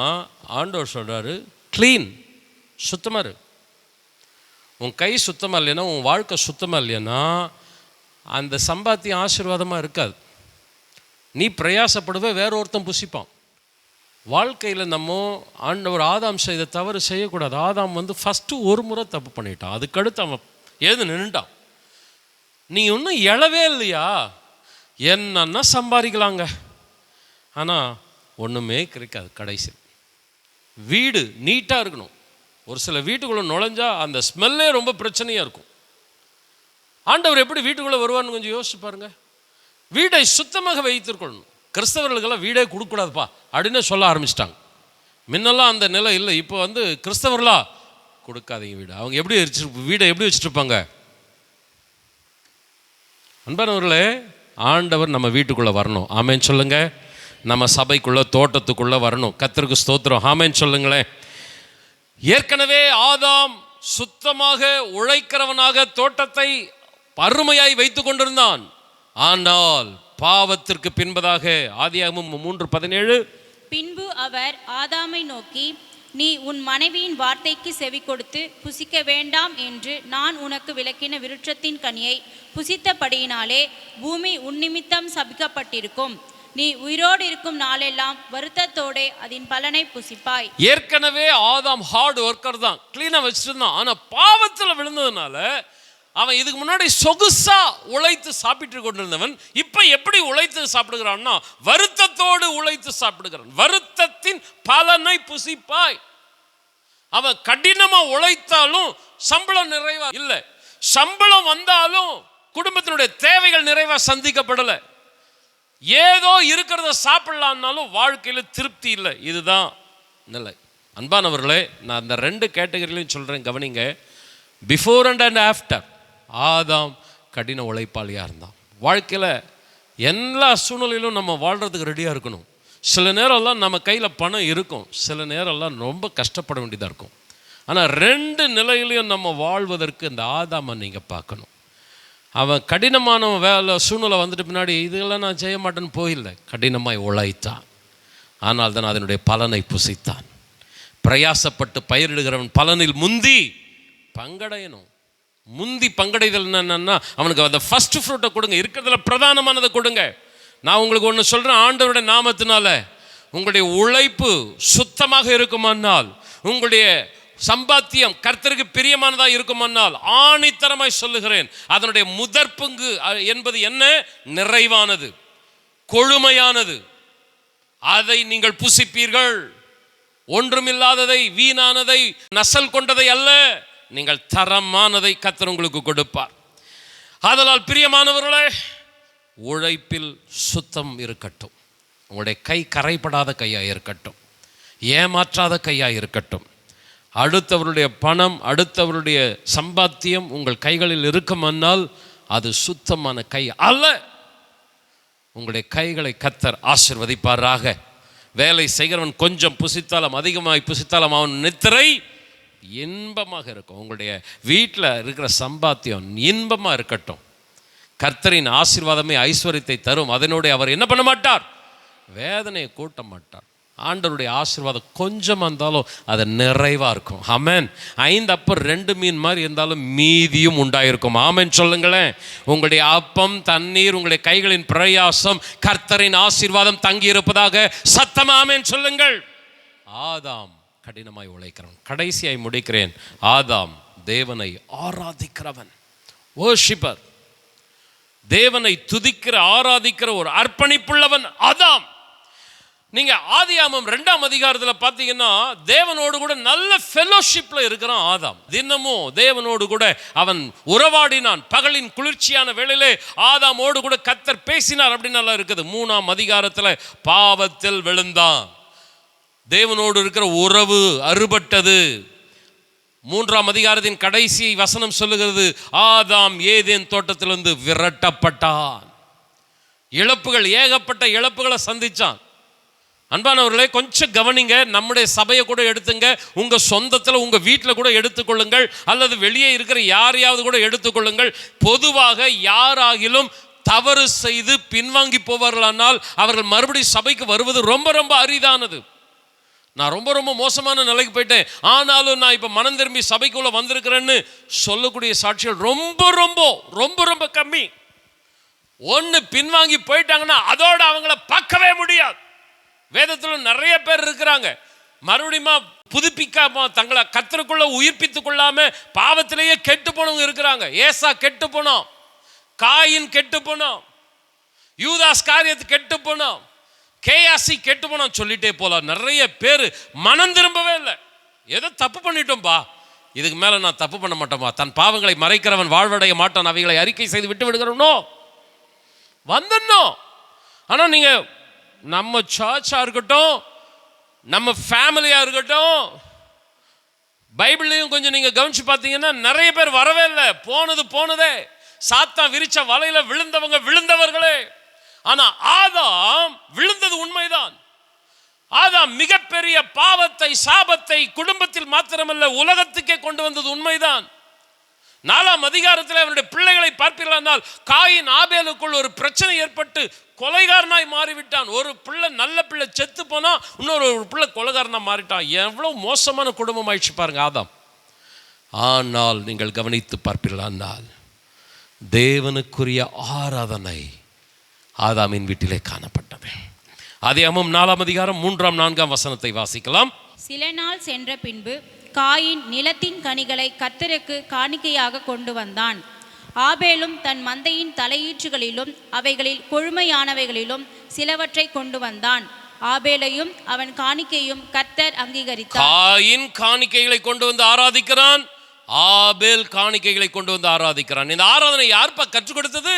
ஆண்டவர் சொல்றாரு, க்ளீன், சுத்தமாக இரு. உன் கை சுத்தமாக இல்லைன்னா, உன் வாழ்க்கை சுத்தமாக இல்லைன்னா அந்த சம்பாத்தியம் ஆசீர்வாதமாக இருக்காது. நீ பிரயாசப்படுவே, வேற ஒருத்தன் புசிப்பான். வாழ்க்கையில் நம்ம ஆண்டவர் ஆதாம் செய்த தவறு செய்யக்கூடாது. ஆதாம் ஃபஸ்ட்டு ஒரு முறை தப்பு பண்ணிட்டான், அதுக்கடுத்து அவன் எழுந்து நின்றுட்டான். நீ இன்னும் எழவே இல்லையா? என்னன்னா சம்பாதிக்கலாங்க, ஆனால் ஒன்றுமே கிடைக்காது. கடைசி வீடு நீட்டாக இருக்கணும். ஒரு சில வீட்டுக்குள்ளே நுழைஞ்சா அந்த ஸ்மெல்லே ரொம்ப பிரச்சனையாக இருக்கும். ஆண்டவர் எப்படி வீட்டுக்குள்ளே வருவான்னு கொஞ்சம் யோசிச்சு பாருங்க. வீடை சுத்தமாக வைத்திருக்கணும். கிறிஸ்தவர்களுக்கெல்லாம் வீடே கொடுக்கூடாதுப்பா அப்படின்னு சொல்ல ஆரம்பிச்சிட்டாங்க. முன்னெல்லாம் அந்த நிலை இல்லை. இப்போ கிறிஸ்தவர்களா கொடுக்காதீங்க வீடு. அவங்க எப்படி வீடை எப்படி வச்சுருப்பாங்க? அன்பானவர்களே, ஆண்டவர் நம்ம வீட்டுக்குள்ளே வரணும். ஆமேன் சொல்லுங்க. நம்ம சபைக்குள்ளே, தோட்டத்துக்குள்ளே வரணும். கர்த்தருக்கு ஸ்தோத்திரம். ஆமேன் சொல்லுங்களேன். ஏற்கனவே ஆதாம் சுத்தமாக உழைக்கிறவனாக தோட்டத்தை அருமையாய் வைத்து கொண்டிருந்தான். ஆனால் பாவத்திற்கு பின்பதாக, ஆதியாகமம் 3:17, பின்பு அவர் ஆதாமை நோக்கி, நீ உன் மனைவியின் வார்த்தைக்கு செவி கொடுத்து புசிக்க வேண்டாம் என்று நான் உனக்கு விலக்கின விருட்சத்தின் கனியை புசித்தபடியினாலே பூமி உன்னிமித்தம் சபிக்கப்பட்டிருக்கும். நீ உயிரோடு இருக்கும் நாளெல்லாம் வருத்தத்தோடு அதன் பலனை புசிப்பாய். ஏற்கனவே ஆதாம் ஹார்ட் ஒர்க்கர் தான், கிளீனாக வச்சுருந்தான். ஆனால் பாவத்தில் விழுந்ததுனால அவன் இதுக்கு முன்னாடி சொகுசா உழைத்து சாப்பிட்டு கொண்டிருந்தவன் இப்போ எப்படி உழைத்து சாப்பிடுகிறான்னா, வருத்தத்தோடு உழைத்து சாப்பிடுகிறான். வருத்தத்தின் பலனை புசிப்பாய். அவன் கடினமா உழைத்தாலும் சம்பளம் நிறைவா இல்லை, சம்பளம் வந்தாலும் குடும்பத்தினுடைய தேவைகள் நிறைவா சந்திக்கப்படலை. ஏதோ இருக்கிறத சாப்பிடலான்னாலும் வாழ்க்கையில் திருப்தி இல்லை. இதுதான் நிலை. அன்பானவர்களே, நான் அந்த 2 கேட்டகரியிலையும் சொல்கிறேன், கவனிங்க. Before and after. ஆதாம் கடின உழைப்பாளியாக இருந்தான். வாழ்க்கையில் எல்லா சூழ்நிலையிலும் நம்ம வாழ்கிறதுக்கு ரெடியாக இருக்கணும். சில நேரம்லாம் நம்ம கையில் பணம் இருக்கும், சில நேரம்லாம் ரொம்ப கஷ்டப்பட வேண்டியதாக இருக்கும். ஆனால் 2 நிலையிலையும் நம்ம வாழ்வதற்கு இந்த ஆதாமை நீங்கள் பார்க்கணும். அவன் கடினமான வேலை சூழ்நிலை வந்துட்டு பின்னாடி இதெல்லாம் நான் செய்ய மாட்டேன்னு போயில்லை, கடினமாய் உழைத்தான். ஆனால் தான் அதனுடைய பலனை புசித்தான். பிரயாசப்பட்டு பயிரிடுகிறவன் பலனில் முந்தி பங்கடையணும். முந்தி பங்கடைதல் என்னன்னா, அவனுக்கு அந்த ஃபர்ஸ்ட் ஃப்ரூட்டை கொடுங்க, இருக்கிறதுல பிரதானமானதை கொடுங்க. நான் உங்களுக்கு ஒன்று சொல்கிறேன், ஆண்டவருடைய நாமத்தினால உங்களுடைய உழைப்பு சுத்தமாக இருக்குமானால், உங்களுடைய சம்பாத்தியம் கர்த்தருக்கு பிரியமானதாக இருக்குமானால், ஆணித்தரமாய் சொல்லுகிறேன், அதனுடைய முதற் பங்கு என்பது என்ன? நிறைவானது, கொழுமையானது. அதை நீங்கள் புசிப்பீர்கள். ஒன்றுமில்லாததை, வீணானதை, நசல் கொண்டதை அல்ல, நீங்கள் தரமானதை கர்த்தர் உங்களுக்கு கொடுப்பார். ஆதலால் பிரியமானவர்களே, உழைப்பில் சுத்தம் இருக்கட்டும். உங்களுடைய கை கரைப்படாத கையாக இருக்கட்டும், ஏமாற்றாத கையாக இருக்கட்டும். அடுத்தவருடைய பணம், அடுத்தவருடைய சம்பாத்தியம் உங்கள் கைகளில் இருக்குமானால் அது சுத்தமான கை அல்ல. உங்களுடைய கைகளை கர்த்தர் ஆசீர்வதிப்பாராக. வேலை செய்கிறவன் கொஞ்சம் புசித்தாலும் அதிகமாய் புசித்தாலும் அவன் நித்திரை இன்பமாக இருக்கும். உங்களுடைய வீட்டில் இருக்கிற சம்பாத்தியம் இன்பமாக இருக்கட்டும். கர்த்தரின் ஆசீர்வாதமே ஐஸ்வர்யத்தை தரும். அதனோடு அவர் என்ன பண்ண மாட்டார்? வேதனையை கூட்ட மாட்டார். ஆண்டவருடைய ஆசீர்வாதம் கொஞ்சமாக இருந்தாலும் அது நிறைவாக இருக்கும். ஆமென். 5 அப்பம் 2 மீன் மாதிரி இருந்தாலும் மீதியும் உண்டாயிருக்கும். ஆமென் சொல்லுங்களேன். உங்களுடைய அப்பம், தண்ணீர், உங்களுடைய கைகளின் பிரயாசம், கர்த்தரின் ஆசீர்வாதம் தங்கி இருப்பதாக சத்தம் ஆமென் சொல்லுங்கள். ஆதாம் கடினமாய் உழைக்கிறவன். கடைசியாய் முடிக்கிறேன். ஆதாம் தேவனை ஆராதிக்கிறவன், வர்ஷிப்பர். தேவனை துதிக்கிற ஆராதிக்கிற ஒரு அர்ப்பணிப்புள்ளவன் ஆதாம். நீங்க ஆதியாகமம் 2ஆம் அதிகாரத்தில் பார்த்தீங்கன்னா தேவனோடு கூட நல்ல ஃபெலோஷிப்ல இருக்கிறான் ஆதாம். தினமும் தேவனோடு கூட அவன் உறவாடினான். பகலின் குளிர்ச்சியான வேளையிலே ஆதாமோடு கூட கர்த்தர் பேசினார் அப்படின்னு நல்லா இருக்குது. 3ஆம் அதிகாரத்தில் பாவத்தில் விழுந்தான். தேவனோடு இருக்கிற உறவு அறுபட்டது. 3ஆம் அதிகாரத்தின் கடைசி வசனம் சொல்லுகிறது, ஆதாம் ஏதேன் தோட்டத்திலிருந்து விரட்டப்பட்டான். இழப்புகள், ஏகப்பட்ட இழப்புகளை சந்திச்சான். அன்பானவர்களே, கொஞ்சம் கவனிங்க. நம்முடைய சபையை கூட எடுத்துங்க, உங்க சொந்தத்தில் உங்க வீட்டில் கூட எடுத்துக்கொள்ளுங்கள், அல்லது வெளியே இருக்கிற யாரையாவது கூட எடுத்துக்கொள்ளுங்கள். பொதுவாக யாராகிலும் தவறு செய்து பின்வாங்கி போவார்களானால் அவர்கள் மறுபடியும் சபைக்கு வருவது ரொம்ப ரொம்ப அரிதானது. நான் ரொம்ப ரொம்ப மோசமான நிலைக்கு போயிட்டேன், ஆனாலும் நான் இப்போ மனம் திரும்பி சபைக்குள்ள வந்திருக்கிறேன்னு சொல்லக்கூடிய சாட்சிகள் ரொம்ப ரொம்ப ரொம்ப ரொம்ப கம்மி. ஒன்று பின்வாங்கி போயிட்டாங்கன்னா அதோட அவங்கள பார்க்கவே முடியாது. வேதத்தில் நிறைய பேர் இருக்கிறாங்க, மறுபடியும் புதுப்பிக்காம தங்களை கர்த்தருக்குள்ள உயிர்ப்பித்துக் கொள்ளாம பாவத்திலேயே கெட்டு போனவங்க இருக்கிறாங்க. ஏசா கெட்டு போனோம், காயின் கெட்டு போனோம், யூதாஸ் காரியத்து கெட்டு போனோம், கேயாசி கெட்டு போனோம், சொல்லிட்டே போலாம். நிறைய பேர் மனம் திரும்பவே இல்லை. ஏதோ தப்பு பண்ணிட்டோம்பா, இதுக்கு மேல நான் தப்பு பண்ண மாட்டோம்பா. தன் பாவங்களை மறைக்கிறவன் வாழ்வடைய மாட்டான், அவைகளை அறிக்கை செய்து விட்டு விடுகிறவனோ வந்துடணும். ஆனா நீங்க நம்ம சர்ச்சா இருக்கட்டும், நம்ம ஃபேமிலியா இருக்கட்டும், பைபிளையும் கொஞ்சம் நீங்க கவனிச்சு பார்த்தீங்கன்னா நிறைய பேர் வரவே இல்லை. போனது போனதே. சாத்தான் விரிச்ச வலையில விழுந்தவங்க விழுந்தவர்களே. ஆனா ஆதாம் விழுந்தது உண்மைதான். ஆதாம் மிகப்பெரிய பாவத்தை, சாபத்தை குடும்பத்தில் மாத்திரமல்ல உலகத்துக்கே கொண்டு வந்தது உண்மைதான். 4ஆம் அதிகாரத்தில் அவருடைய பிள்ளைகளை பார்ப்பீர்களானால் காயின் ஆபேலுக்குள் ஒரு பிரச்சனை ஏற்பட்டு கொலைகாரனாய் மாறிவிட்டான். ஒரு பிள்ளை, நல்ல பிள்ளை செத்து போனா இன்னொரு பிள்ளை கொலைகாரனா மாறிட்டான். எவ்வளவு மோசமான குடும்பம் ஆயிடுச்சு பாருங்க ஆதாம். ஆனால் நீங்கள் கவனித்து பார்ப்பீர்களானால் தேவனுக்குரிய ஆராதனை ஆதாமின் வீட்டிலே காணப்பட்டது. ஆதியாகமம் 4ஆம் அதிகாரம் 3ஆம் 4ஆம் வசனத்தை வாசிக்கலாம். சில நாள் சென்ற பின்பு காயின் நிலத்தின் கனிகளை கர்த்தருக்கு காணிக்கையாக கொண்டு வந்தான். ஆபேலும் தன் மந்தையின் தலையீற்றுகளிலும் அவைகளில் கொழுமையானவைகளிலும் சிலவற்றை கொண்டு வந்தான். ஆபேலையும் அவன் காணிக்கையும் கர்த்தர் அங்கீகரித்தார். காயின் காணிக்கைகளை கொண்டு வந்து ஆராதிக்கிறான், ஆபேல் காணிக்கைகளை கொண்டு வந்து ஆராதிக்கிறான். இந்த ஆராதனை யார்ப்பா கற்றுக் கொடுத்தது?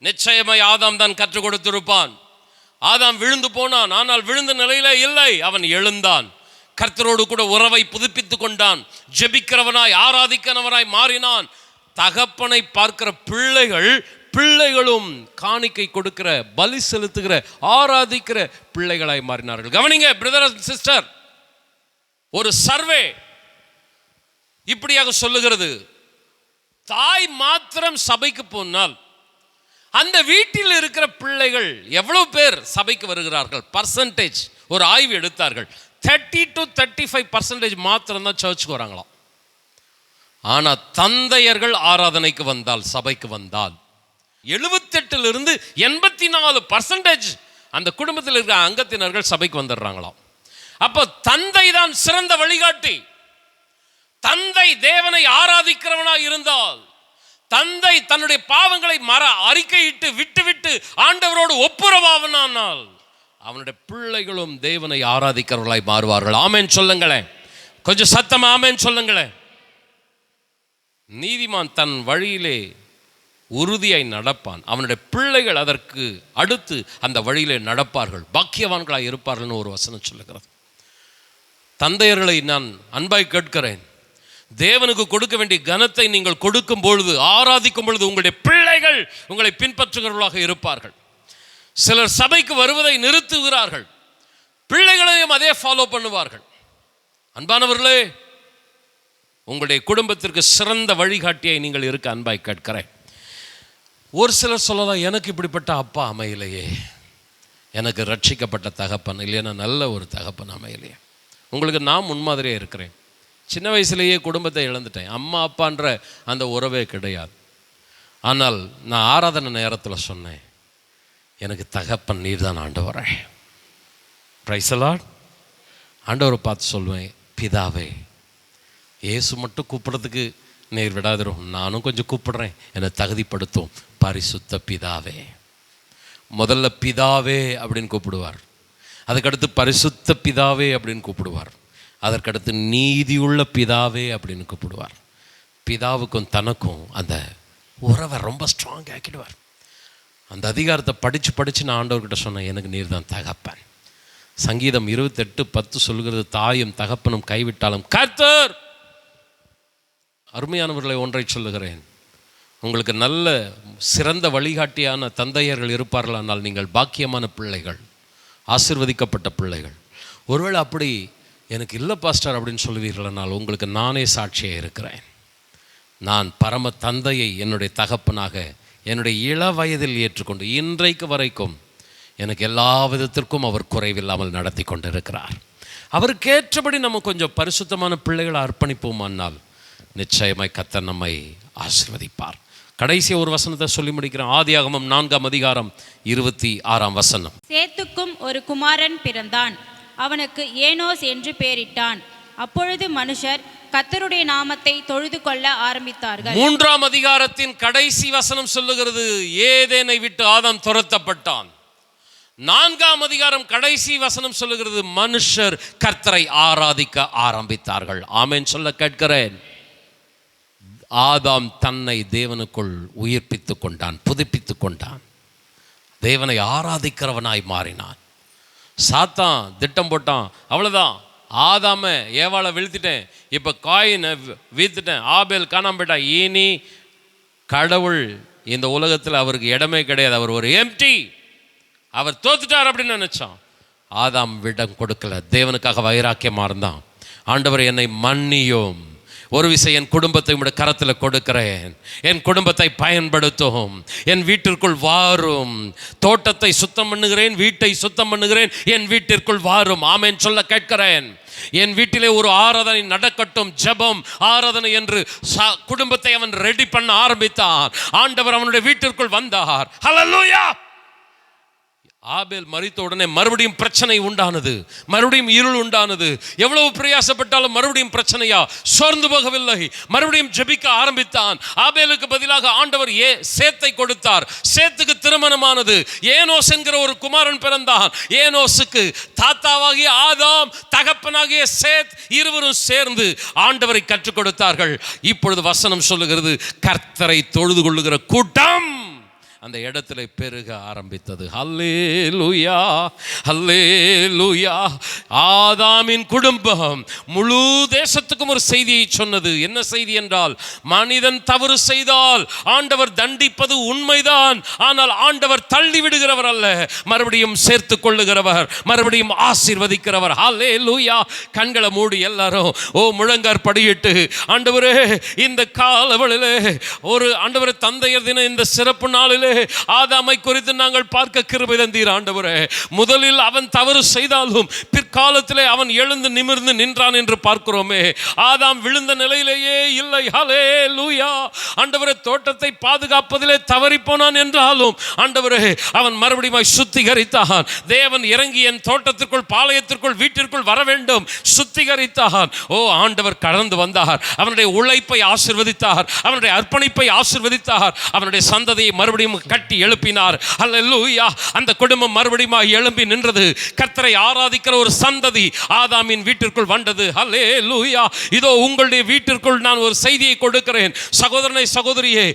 நிச்சயமாய் ஆதாம் தான் கற்றுக் கொடுத்திருப்பான். ஆதாம் விழுந்து போனான், ஆனால் விழுந்த நிலையில இல்லை, அவன் எழுந்தான். கர்த்தரோடு கூட உறவை புதுப்பித்துக் கொண்டான். ஜெபிக்கிறவனாய் ஆராதிக்கிறவனாய் மாறினான். தகப்பனை பார்க்கிற பிள்ளைகளும் காணிக்கை கொடுக்கிற, பலி செலுத்துகிற, ஆராதிக்கிற பிள்ளைகளாய் மாறினார்கள். கவனிங்க பிரதர் அண்ட் சிஸ்டர், ஒரு சர்வே இப்படியாக சொல்லுகிறது, தாய் மாத்திரம் சபைக்கு போனால் அந்த வீட்டில் இருக்கிற பிள்ளைகள் எவ்வளவு பேர் சபைக்கு வருகிறார்கள்? பர்சன்டேஜ் ஒரு ஆய்வு எடுத்தார்கள். 30 to 35% மாத்திரம் தான் சர்ச்சுக்கு வராங்களாம். ஆனா தந்தையர்கள் ஆராதனைக்கு வந்தால், சபைக்கு வந்தால் 78 to 84% அந்த குடும்பத்தில் இருக்கிற அங்கத்தினர்கள் சபைக்கு வந்துடுறாங்களாம். அப்போ தந்தை தான் சிறந்த வழிகாட்டி. தந்தை தேவனை ஆராதிக்கிறவனாக இருந்தால், தந்தை தன்னுடைய பாவங்களை அறிக்கையிட்டு விட்டு ஆண்டவரோடு ஒப்புரவாவனால் அவனுடைய பிள்ளைகளும் தேவனை ஆராதிக்கிறவர்களாய் மாறுவார்கள். ஆமென் சொல்லுங்களேன். கொஞ்சம் சத்தமா ஆமென் சொல்லுங்களேன். நீதிமான் தன் வழியிலே உறுதியாய் நடப்பான், அவனுடைய பிள்ளைகள் அதற்கு அடுத்து அந்த வழியிலே நடப்பார்கள், பாக்கியவான்களாய் இருப்பார்கள்னு ஒரு வசனம் சொல்லுகிறது. தந்தையர்களை நான் அன்பாய் கேட்கிறேன், தேவனுக்கு கொடுக்க வேண்டிய கனத்தை நீங்கள் கொடுக்கும் பொழுது, ஆராதிக்கும் பொழுது, உங்களுடைய பிள்ளைகள் உங்களை பின்பற்றுகிறவர்களாக இருப்பார்கள். சிலர் சபைக்கு வருவதை நிறுத்துகிறார்கள், பிள்ளைகளையும் அதே ஃபாலோ பண்ணுவார்கள். அன்பானவர்களே, உங்களுடைய குடும்பத்திற்கு சிறந்த வழிகாட்டியை நீங்கள் இருக்க அன்பாய் கேட்கிறேன். ஒரு சிலர் சொல்லலாம், எனக்கு இப்படிப்பட்ட அப்பா அமையலையே, எனக்கு ரட்சிக்கப்பட்ட தகப்பன் இல்லைன்னா நல்ல ஒரு தகப்பன் அமையலையே. உங்களுக்கு நான் முன்மாதிரியே இருக்கிறேன். சின்ன வயசுலேயே குடும்பத்தை இழந்துட்டேன். அம்மா அப்பான்ற அந்த உறவே கிடையாது. ஆனால் நான் ஆராதனை நேரத்தில் சொன்னேன், எனக்கு தகப்பன் நீர் தான் ஆண்டவரே. Praise the Lord. ஆண்டவரை பார்த்து சொல்லுவேன், பிதாவே. இயேசு மட்டும் கூப்பிட்றதுக்கு நீர் விடாதிரும், நானும் கொஞ்சம் கூப்பிடுறேன், என்னை தகுதிப்படுத்தும். பரிசுத்த பிதாவே. முதல்ல பிதாவே அப்படின்னு கூப்பிடுவார், அதுக்கடுத்து பரிசுத்த பிதாவே அப்படின்னு கூப்பிடுவார், அதற்கடுத்து நீதியுள்ள பிதாவே அப்படின்னு கூப்பிடுவார். பிதாவுக்கும் தனக்கும் அந்த உறவை ரொம்ப ஸ்ட்ராங் ஆக்கிடுவார். அந்த அதிகாரத்தை படித்து நான் ஆண்டவர்கிட்ட சொன்னேன், எனக்கு நீர் தான் தகப்பன். சங்கீதம் 28:10 சொல்கிறது, தாயும் தகப்பனும் கைவிட்டாலும் கர்த்தர். அருமையானவர்களை, ஒன்றை சொல்லுகிறேன், உங்களுக்கு நல்ல சிறந்த வழிகாட்டியான தந்தையர்கள் இருப்பார்களானால் நீங்கள் பாக்கியமான பிள்ளைகள், ஆசீர்வதிக்கப்பட்ட பிள்ளைகள். ஒருவேளை அப்படி எனக்கு இல்லை பாஸ்டர் அப்படின்னு சொல்லுவீர்களானால் உங்களுக்கு நானே சாட்சியாக இருக்கிறேன். நான் பரம தந்தையை என்னுடைய தகப்பனாக என்னுடைய இள வயதில் ஏற்றுக்கொண்டு இன்றைக்கு வரைக்கும் எனக்கு எல்லா விதத்திற்கும் அவர் குறைவில்லாமல் நடத்தி கொண்டு இருக்கிறார். அவருக்கேற்றபடி நம்ம கொஞ்சம் பரிசுத்தமான பிள்ளைகளை அர்ப்பணிப்போமானால் நிச்சயமாய் கர்த்தர் நம்மை ஆசீர்வதிப்பார். கடைசி ஒரு வசனத்தை சொல்லி முடிக்கிறேன். ஆதியாகமம் 4:26. சேத்துக்கும் ஒரு குமாரன் பிறந்தான், அவனுக்கு ஏனோஸ் என்று பெயரிட்டான். அப்பொழுது மனுஷர் கர்த்தருடைய நாமத்தை தொழுது கொள்ள ஆரம்பித்தார்கள். 3ஆம் அதிகாரத்தின் கடைசி வசனம் சொல்லுகிறது, ஏதேனை விட்டு ஆதாம் துரத்தப்பட்டான். 4ஆம் அதிகாரம் கடைசி வசனம் சொல்லுகிறது, மனுஷர் கர்த்தரை ஆராதிக்க ஆரம்பித்தார்கள். ஆமென் சொல்ல கேட்கிறேன். ஆதாம் தன்னை தேவனுக்குள் உயிர்ப்பித்து கொண்டான், புதுப்பித்து கொண்டான், தேவனை ஆராதிக்கிறவனாய் மாறினான். சாத்தான் திட்டம் போட்டான், அவ்வளோதான், ஆதாம ஏவாளை வீழ்த்திட்டேன், இப்போ காயினை வீழ்த்திட்டேன், ஆபேல் காணாம போயிட்டா, இனி கடவுள் இந்த உலகத்தில் அவருக்கு இடமே கிடையாது, அவர் ஒரு எம்டி, அவர் தோத்துட்டார் அப்படின்னு நினைச்சான். ஆதாம் விடம் கொடுக்கல, தேவனுக்காக வைராக்கியமாக இருந்தான். ஆண்டவர் என்னை மன்னியும், ஒரு விசை என் குடும்பத்தை உடைய கரத்தில் கொடுக்கிறேன், என் குடும்பத்தை பயன்படுத்தும், என் வீட்டிற்குள் வாரும், தோட்டத்தை சுத்தம் பண்ணுகிறேன், வீட்டை சுத்தம் பண்ணுகிறேன், என் வீட்டிற்குள் வாரும். ஆமென் சொல்ல கேட்கிறேன். என் வீட்டிலே ஒரு ஆராதனை நடக்கட்டும், ஜெபம் ஆராதனை என்று குடும்பத்தை அவன் ரெடி பண்ண ஆரம்பித்தான். ஆண்டவர் அவனுடைய வீட்டிற்குள் வந்தார். ஹல்லேலூயா. ஆபேல் மரித்த உடனே மறுபடியும் பிரச்சனை உண்டானது, மறுபடியும் இருள் உண்டானது. எவ்வளவு பிரயாசப்பட்டாலும் மறுபடியும் பிரச்சனையா, சோர்ந்து போகவில்லை, மறுபடியும் ஜெபிக்க ஆரம்பித்தான். ஆபேலுக்கு பதிலாக ஆண்டவர் சேத்தை கொடுத்தார். சேத்துக்கு திருமணமானது, ஏனோஸ் என்கிற ஒரு குமாரன் பிறந்தான். ஏனோசுக்கு தாத்தாவாகிய ஆதாம், தகப்பனாகிய சேத், இருவரும் சேர்ந்து ஆண்டவரை கற்றுக் கொடுத்தார்கள். இப்பொழுது வசனம் சொல்லுகிறது, கர்த்தரை தொழுது கொள்ளுகிற கூட்டம் அந்த இடத்துல பெருக ஆரம்பித்தது. ஹல்லேலூயா, ஹல்லேலூயா. ஆதாமின் குடும்பம் முழு தேசத்துக்கும் ஒரு செய்தியை சொன்னது. என்ன செய்தி என்றால், மனிதன் தவறு செய்தால் ஆண்டவர் தண்டிப்பது உண்மைதான், ஆனால் ஆண்டவர் தள்ளி விடுகிறவர் அல்ல, மறுபடியும் சேர்த்து கொள்ளுகிறவர், மறுபடியும் ஆசீர்வதிக்கிறவர். ஹல்லேலூயா. கண்களை மூடி எல்லாரும் முழங்கார் படியிட்டு, ஆண்டவரே இந்த காலவெளியிலே ஒரு ஆண்டவரே தந்தையர் தின இந்த சிறப்பு நாளிலே ஆதாமை குறித்து நாங்கள் பார்க்க கிருபை தந்தீர் ஆண்டவரே. முதலில் அவன் தவறு செய்தாலும் பிற்காலத்திலே அவன் எழுந்து நிமிர்ந்து நின்றான் என்று பார்க்கிறோமே. ஆதாம் விழுந்த நிலையிலேயே இல்லை. ஹல்லேலூயா. ஆண்டவரே, தோட்டத்தை பாதுகாப்பதிலே தவறி போனான் என்றாலும் ஆண்டவரே அவன் மறுபடியும் சுத்திகரித்தான். தேவன் இறங்கி என் தோட்டத்திற்குள், பாளையத்திற்குள், வீட்டிற்குள் வர வேண்டும், சுத்திகரித்தான். ஆண்டவர் கடந்து வந்தார், அவனுடைய உழைப்பை ஆசீர்வதித்தார், அவனுடைய அர்ப்பணிப்பை ஆசீர்வதித்தார், அவனுடைய சந்ததியை மறுபடியும் கட்டி எழுப்பினார். அல்லேலூயா. அந்த குடும்பம் மறுபடியும் எழும்பி நின்றது. கர்த்தரை ஆராதிக்கிற ஒரு சந்ததி ஆதாமின் வீட்டிற்குள் வந்தது. அல்லேலூயா. இதோ உங்களுடைய வீட்டிற்குள் நான் ஒரு செய்தியை கொடுக்கிறேன். சகோதரனை சகோதரியே,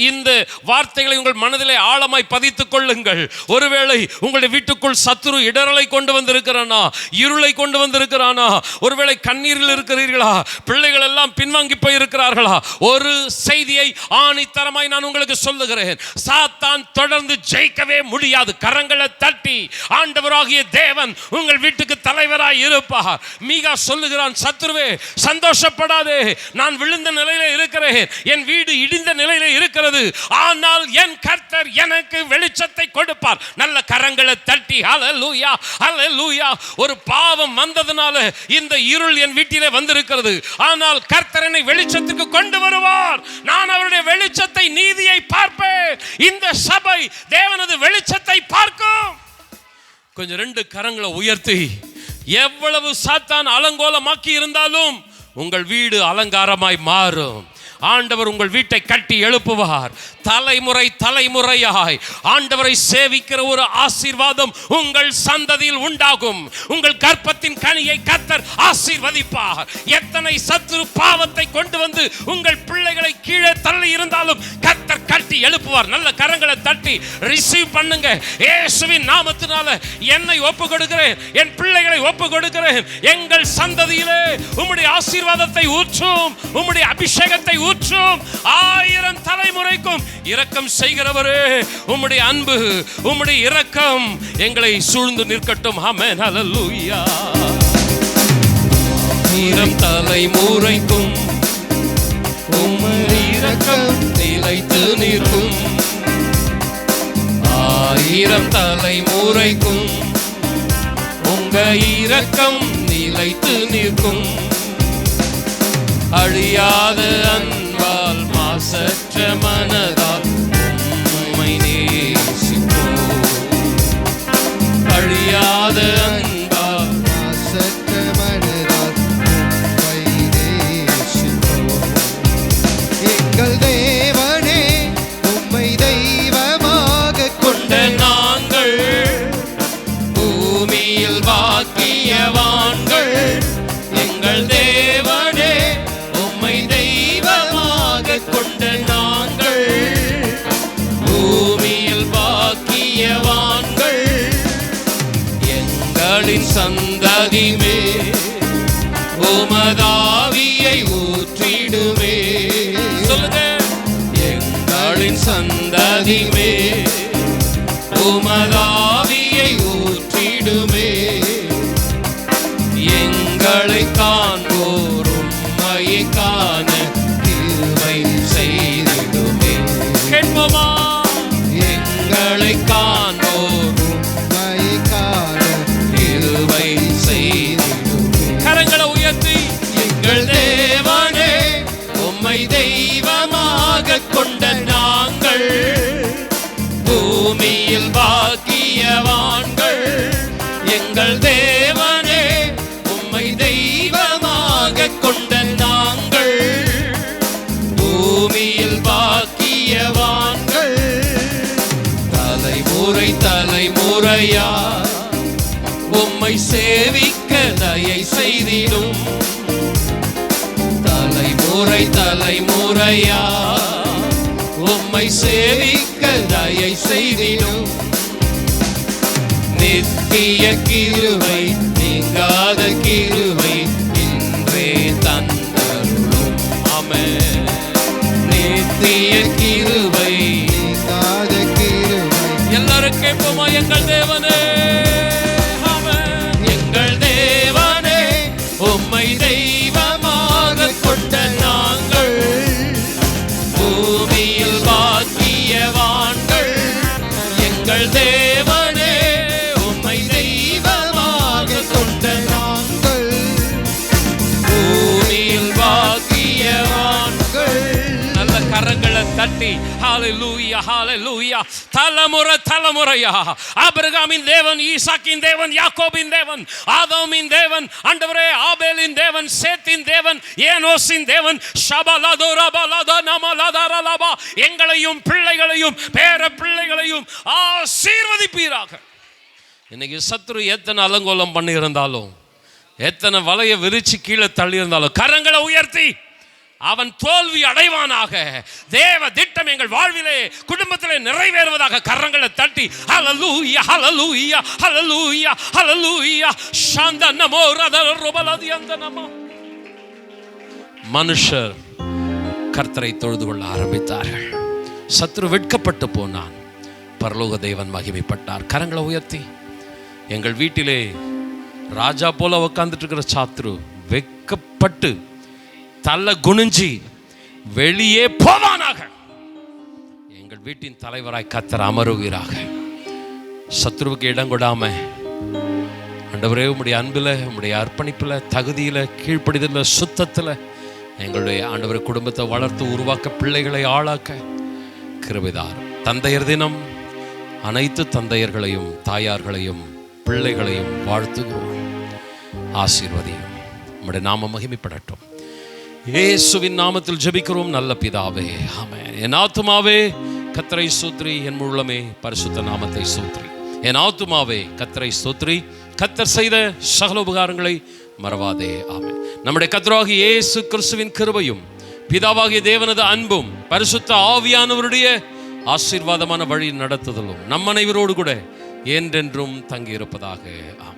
இந்த வார்த்தைகளை உங்கள் மனதிலே ஆழமாய் பதித்துக் கொள்ளுங்கள். ஒருவேளை உங்களுடைய வீட்டுக்குள் சத்துரு இடரலை கொண்டு வந்திருக்கிறானா, இருளை கொண்டு வந்திருக்கிறானா, ஒருவேளை கண்ணீரில் இருக்கிறீர்களா, பிள்ளைகள் எல்லாம் பின்வாங்கி போயிருக்கிறார்களா, ஒரு செய்தியை ஆணித்தரமாய் நான் உங்களுக்கு சொல்லுகிறேன். சாத்தான் தொடர்ந்து ஜெயிக்கவே முடியாது. கரங்களை தட்டி ஆண்டவராகிய தேவன் உங்கள் வீட்டுக்கு தலைவராய் இருப்பார். மீகா சொல்லுகிறான், சத்துருவே சந்தோஷப்படாதே, நான் விழுந்த நிலையில இருக்கிறேன், என் வீடு இடிந்த நிலையில இருக்கிறது, ஆனால் என் கர்த்தர் எனக்கு வெளிச்சத்தை கொடுப்பார். நல்ல கரங்களை தட்டி ஹல்லேலூயா, ஹல்லேலூயா. ஒரு பாவம் வந்ததனால இந்த இருள் என் வீட்டிலே வந்திருக்கிறது, ஆனால் கர்த்தர் என்னை வெளிச்சத்துக்கு கொண்டு வருவார். நான் அவருடைய வெளிச்சத்தை, நீதியை பார்ப்பேன். இந்த சபை தேவனது வெளிச்சத்தை பார்க்கும். கொஞ்சம் ரெண்டு கரங்களை உயர்த்தி, எவ்வளவு சாத்தான் அலங்கோலமாக்கி இருந்தாலும் உங்கள் வீடு அலங்காரமாய் மாறும். ஆண்டவர் உங்கள் வீட்டை கட்டி எழுப்புவார். தலைமுறை தலைமுறையாய் ஆண்டவரை சேவிக்கிற ஒரு ஆசீர்வாதம் உங்கள் சந்ததியில் உண்டாகும். உங்கள் கர்ப்பத்தின் கனியை கர்த்தர் ஆசீர்வதிப்பார். எத்தனை சத்துரு பாவத்தை கொண்டு வந்து உங்கள் பிள்ளைகளை கீழே தள்ளி இருந்தாலும் கர்த்தர் கட்டி எழுப்புவார். நல்ல கரங்களை தட்டி ரிசீவ் பண்ணுங்க. இயேசுவின் நாமத்தினால என்னை ஒப்பு கொடுக்கிறேன், என் பிள்ளைகளை ஒப்பு கொடுக்கிறேன். எங்கள் சந்ததியிலே உம்முடைய ஆசீர்வாதத்தை ஊற்றும், உம்முடைய அபிஷேகத்தை ஊற்றும். 1000 தலைமுறைக்கும் இரக்கம் செய்கிறவரே, உம்முடைய அன்பு, உம்முடைய இரக்கம் எங்களை சூழ்ந்து நிற்கட்டும். ஆமென், ஹல்லேலூயா. 1000 தலைமுறைக்கும் உம்முடைய இரக்கம் நிலைத்து நிற்கும். 1000 தலைமுறைக்கும் உங்க இரக்கம் நிலைத்து நிற்கும். அழியாத அன்பால் மாசற்ற மனதால் உம்மை நேசிப்போம். அழியாத அன்பால் மாசற்ற மனதால் உம்மை நேசிப்போம். எங்கள் தேவனே, உம்மை தெய்வமாக கொண்ட நாங்கள் பூமியில் பாக்கியவான்கள். எங்கள் தேவனே, உம்மை தெய்வமாக கொண்ட நாங்கள் பூமியில் பாக்கியவான்கள். எங்களின் சந்ததிமே உமதாவியை ஊற்றிடுமே. சொல்லுங்க. எங்களின் சந்ததிமே உமதாவியை ஊற்றிடுமே. எங்களை காண்போர் உம்மையை காண கிருபை செய்திடுமே. கேட்போமா? எங்களை காண்போர் உம்மை காண கிருபை செய்திடுமே. கரங்களை உயர்த்தி, எங்கள் தேவனே, உம்மை தெய்வமாக கொண்ட நாங்கள் பூமியில் பாக்கியவான்கள். எங்கள் தேவனே, உம்மை தெய்வமாக கொண்ட நாங்கள் பூமியில் பாக்கியவான்கள். தலைமுறை தலைமுறையா உம்மை சேவிக்க தயை செய்திடும். தலைமுறை தலைமுறையா உம்மை சேவிக்க தயை செய்திடும். நித்திய கிருபை, நீங்காத கிருபை இன்றே தந்தருளும். ஆமென். நித்திய கிருபை, நீங்காத கிருபை. எல்லாரும் கேட்போமா? எங்கள் தேவனே, ஆமென். எங்கள் தேவனே, உம்மை தெய்வமாக கொண்ட நாங்கள் பூமியில் பாக்கியவான்கள். எங்கள் தேவனே, உம்மை தெய்வமாக கொண்ட நாங்கள் பூமியில் பாக்கியவான்கள். நல்ல கரங்களை தட்டி ஹல்லேலூயா, ஹல்லேலூயா. தலைமுறை தலைமுறையா ஆபிரகாமின் தேவன், ஈசாக்கின் தேவன், யாக்கோபின் தேவன், ஆதாமின் தேவன், ஆண்டவரே ஆபேலின் தேவன், சேத்தின் தேவன், ஏனோசின் தேவன், ஷபலதோரபலத நமலதரலப யெகோவா எங்களையும் பிள்ளைகளையும் பேர பிள்ளைகளையும் ஆசீர்வதிப்பீராக. இன்னைக்கு சத்துரு எத்தனை அலங்கோலம் பண்ணி இருந்தாலும், எத்தனை வலைய விரிச்சு கீழே தள்ளி இருந்தாலும், கரங்களை உயர்த்தி அவன் தோல்வி அடைவானாக. தேவ திட்டம் எங்கள் வாழ்விலே குடும்பத்திலே நிறைவேறுவதாக கரங்களை தட்டி ஹல்லேலூயா ஹல்லேலூயா ஹல்லேலூயா ஹல்லேலூயா ஷாந்தனமோ ரதரபலதியந்தனமோ. மனுஷர் கர்த்தரை தொழுது கொள்ள ஆரம்பித்தார்கள். சத்துரு வெட்கப்பட்டு போனான், பரலோக தேவன் மகிமைப்பட்டார். கரங்களை உயர்த்தி எங்கள் வீட்டிலே ராஜா போல உட்கார்ந்துட்டு இருக்கிற சத்துரு வெட்கப்பட்டு தலை குனிஞ்சி வெளியே போவானாக. எங்கள் வீட்டின் தலைவராய் கர்த்தர் அமருவீராக. சத்துருவுக்கு இடம் கொடாம ஆண்டவரே உம்முடைய அன்பில், உம்முடைய அர்ப்பணிப்பில், தகுதியில், கீழ்ப்படிதலில், சுத்தத்தில் எங்களுடைய ஆண்டவரை குடும்பத்தை வளர்த்து உருவாக்க, பிள்ளைகளை ஆளாக்க கிருபைதார். தந்தையர் தினம் அனைத்து தந்தையர்களையும் தாயார்களையும் பிள்ளைகளையும் வாழ்த்துகிறோம். ஆசீர்வதியும். உம்முடைய நாமம் மகிமைப்படட்டும். இயேசுவின் நாமத்தில் ஜெபிக்கிறோம் நல்ல பிதாவே, ஆமென். என் ஆத்துமாவே கர்த்தரை ஸ்தோத்திரி, என் உள்ளமே பரிசுத்த நாமத்தை ஸ்தோத்திரி. என் ஆத்துமாவே கர்த்தரை ஸ்தோத்திரி, கர்த்தர் செய்த சகல உபகாரங்களை மறவாதே, ஆமென். நம்முடைய கர்த்தராகிய இயேசு கிறிஸ்துவின் கிருபையும் பிதாவாகிய தேவனது அன்பும் பரிசுத்த ஆவியானவருடைய ஆசீர்வாதமான வழி நடத்துதலும் நம் அனைவரோடு கூட என்றென்றும் தங்கியிருப்பதாக, ஆமென்.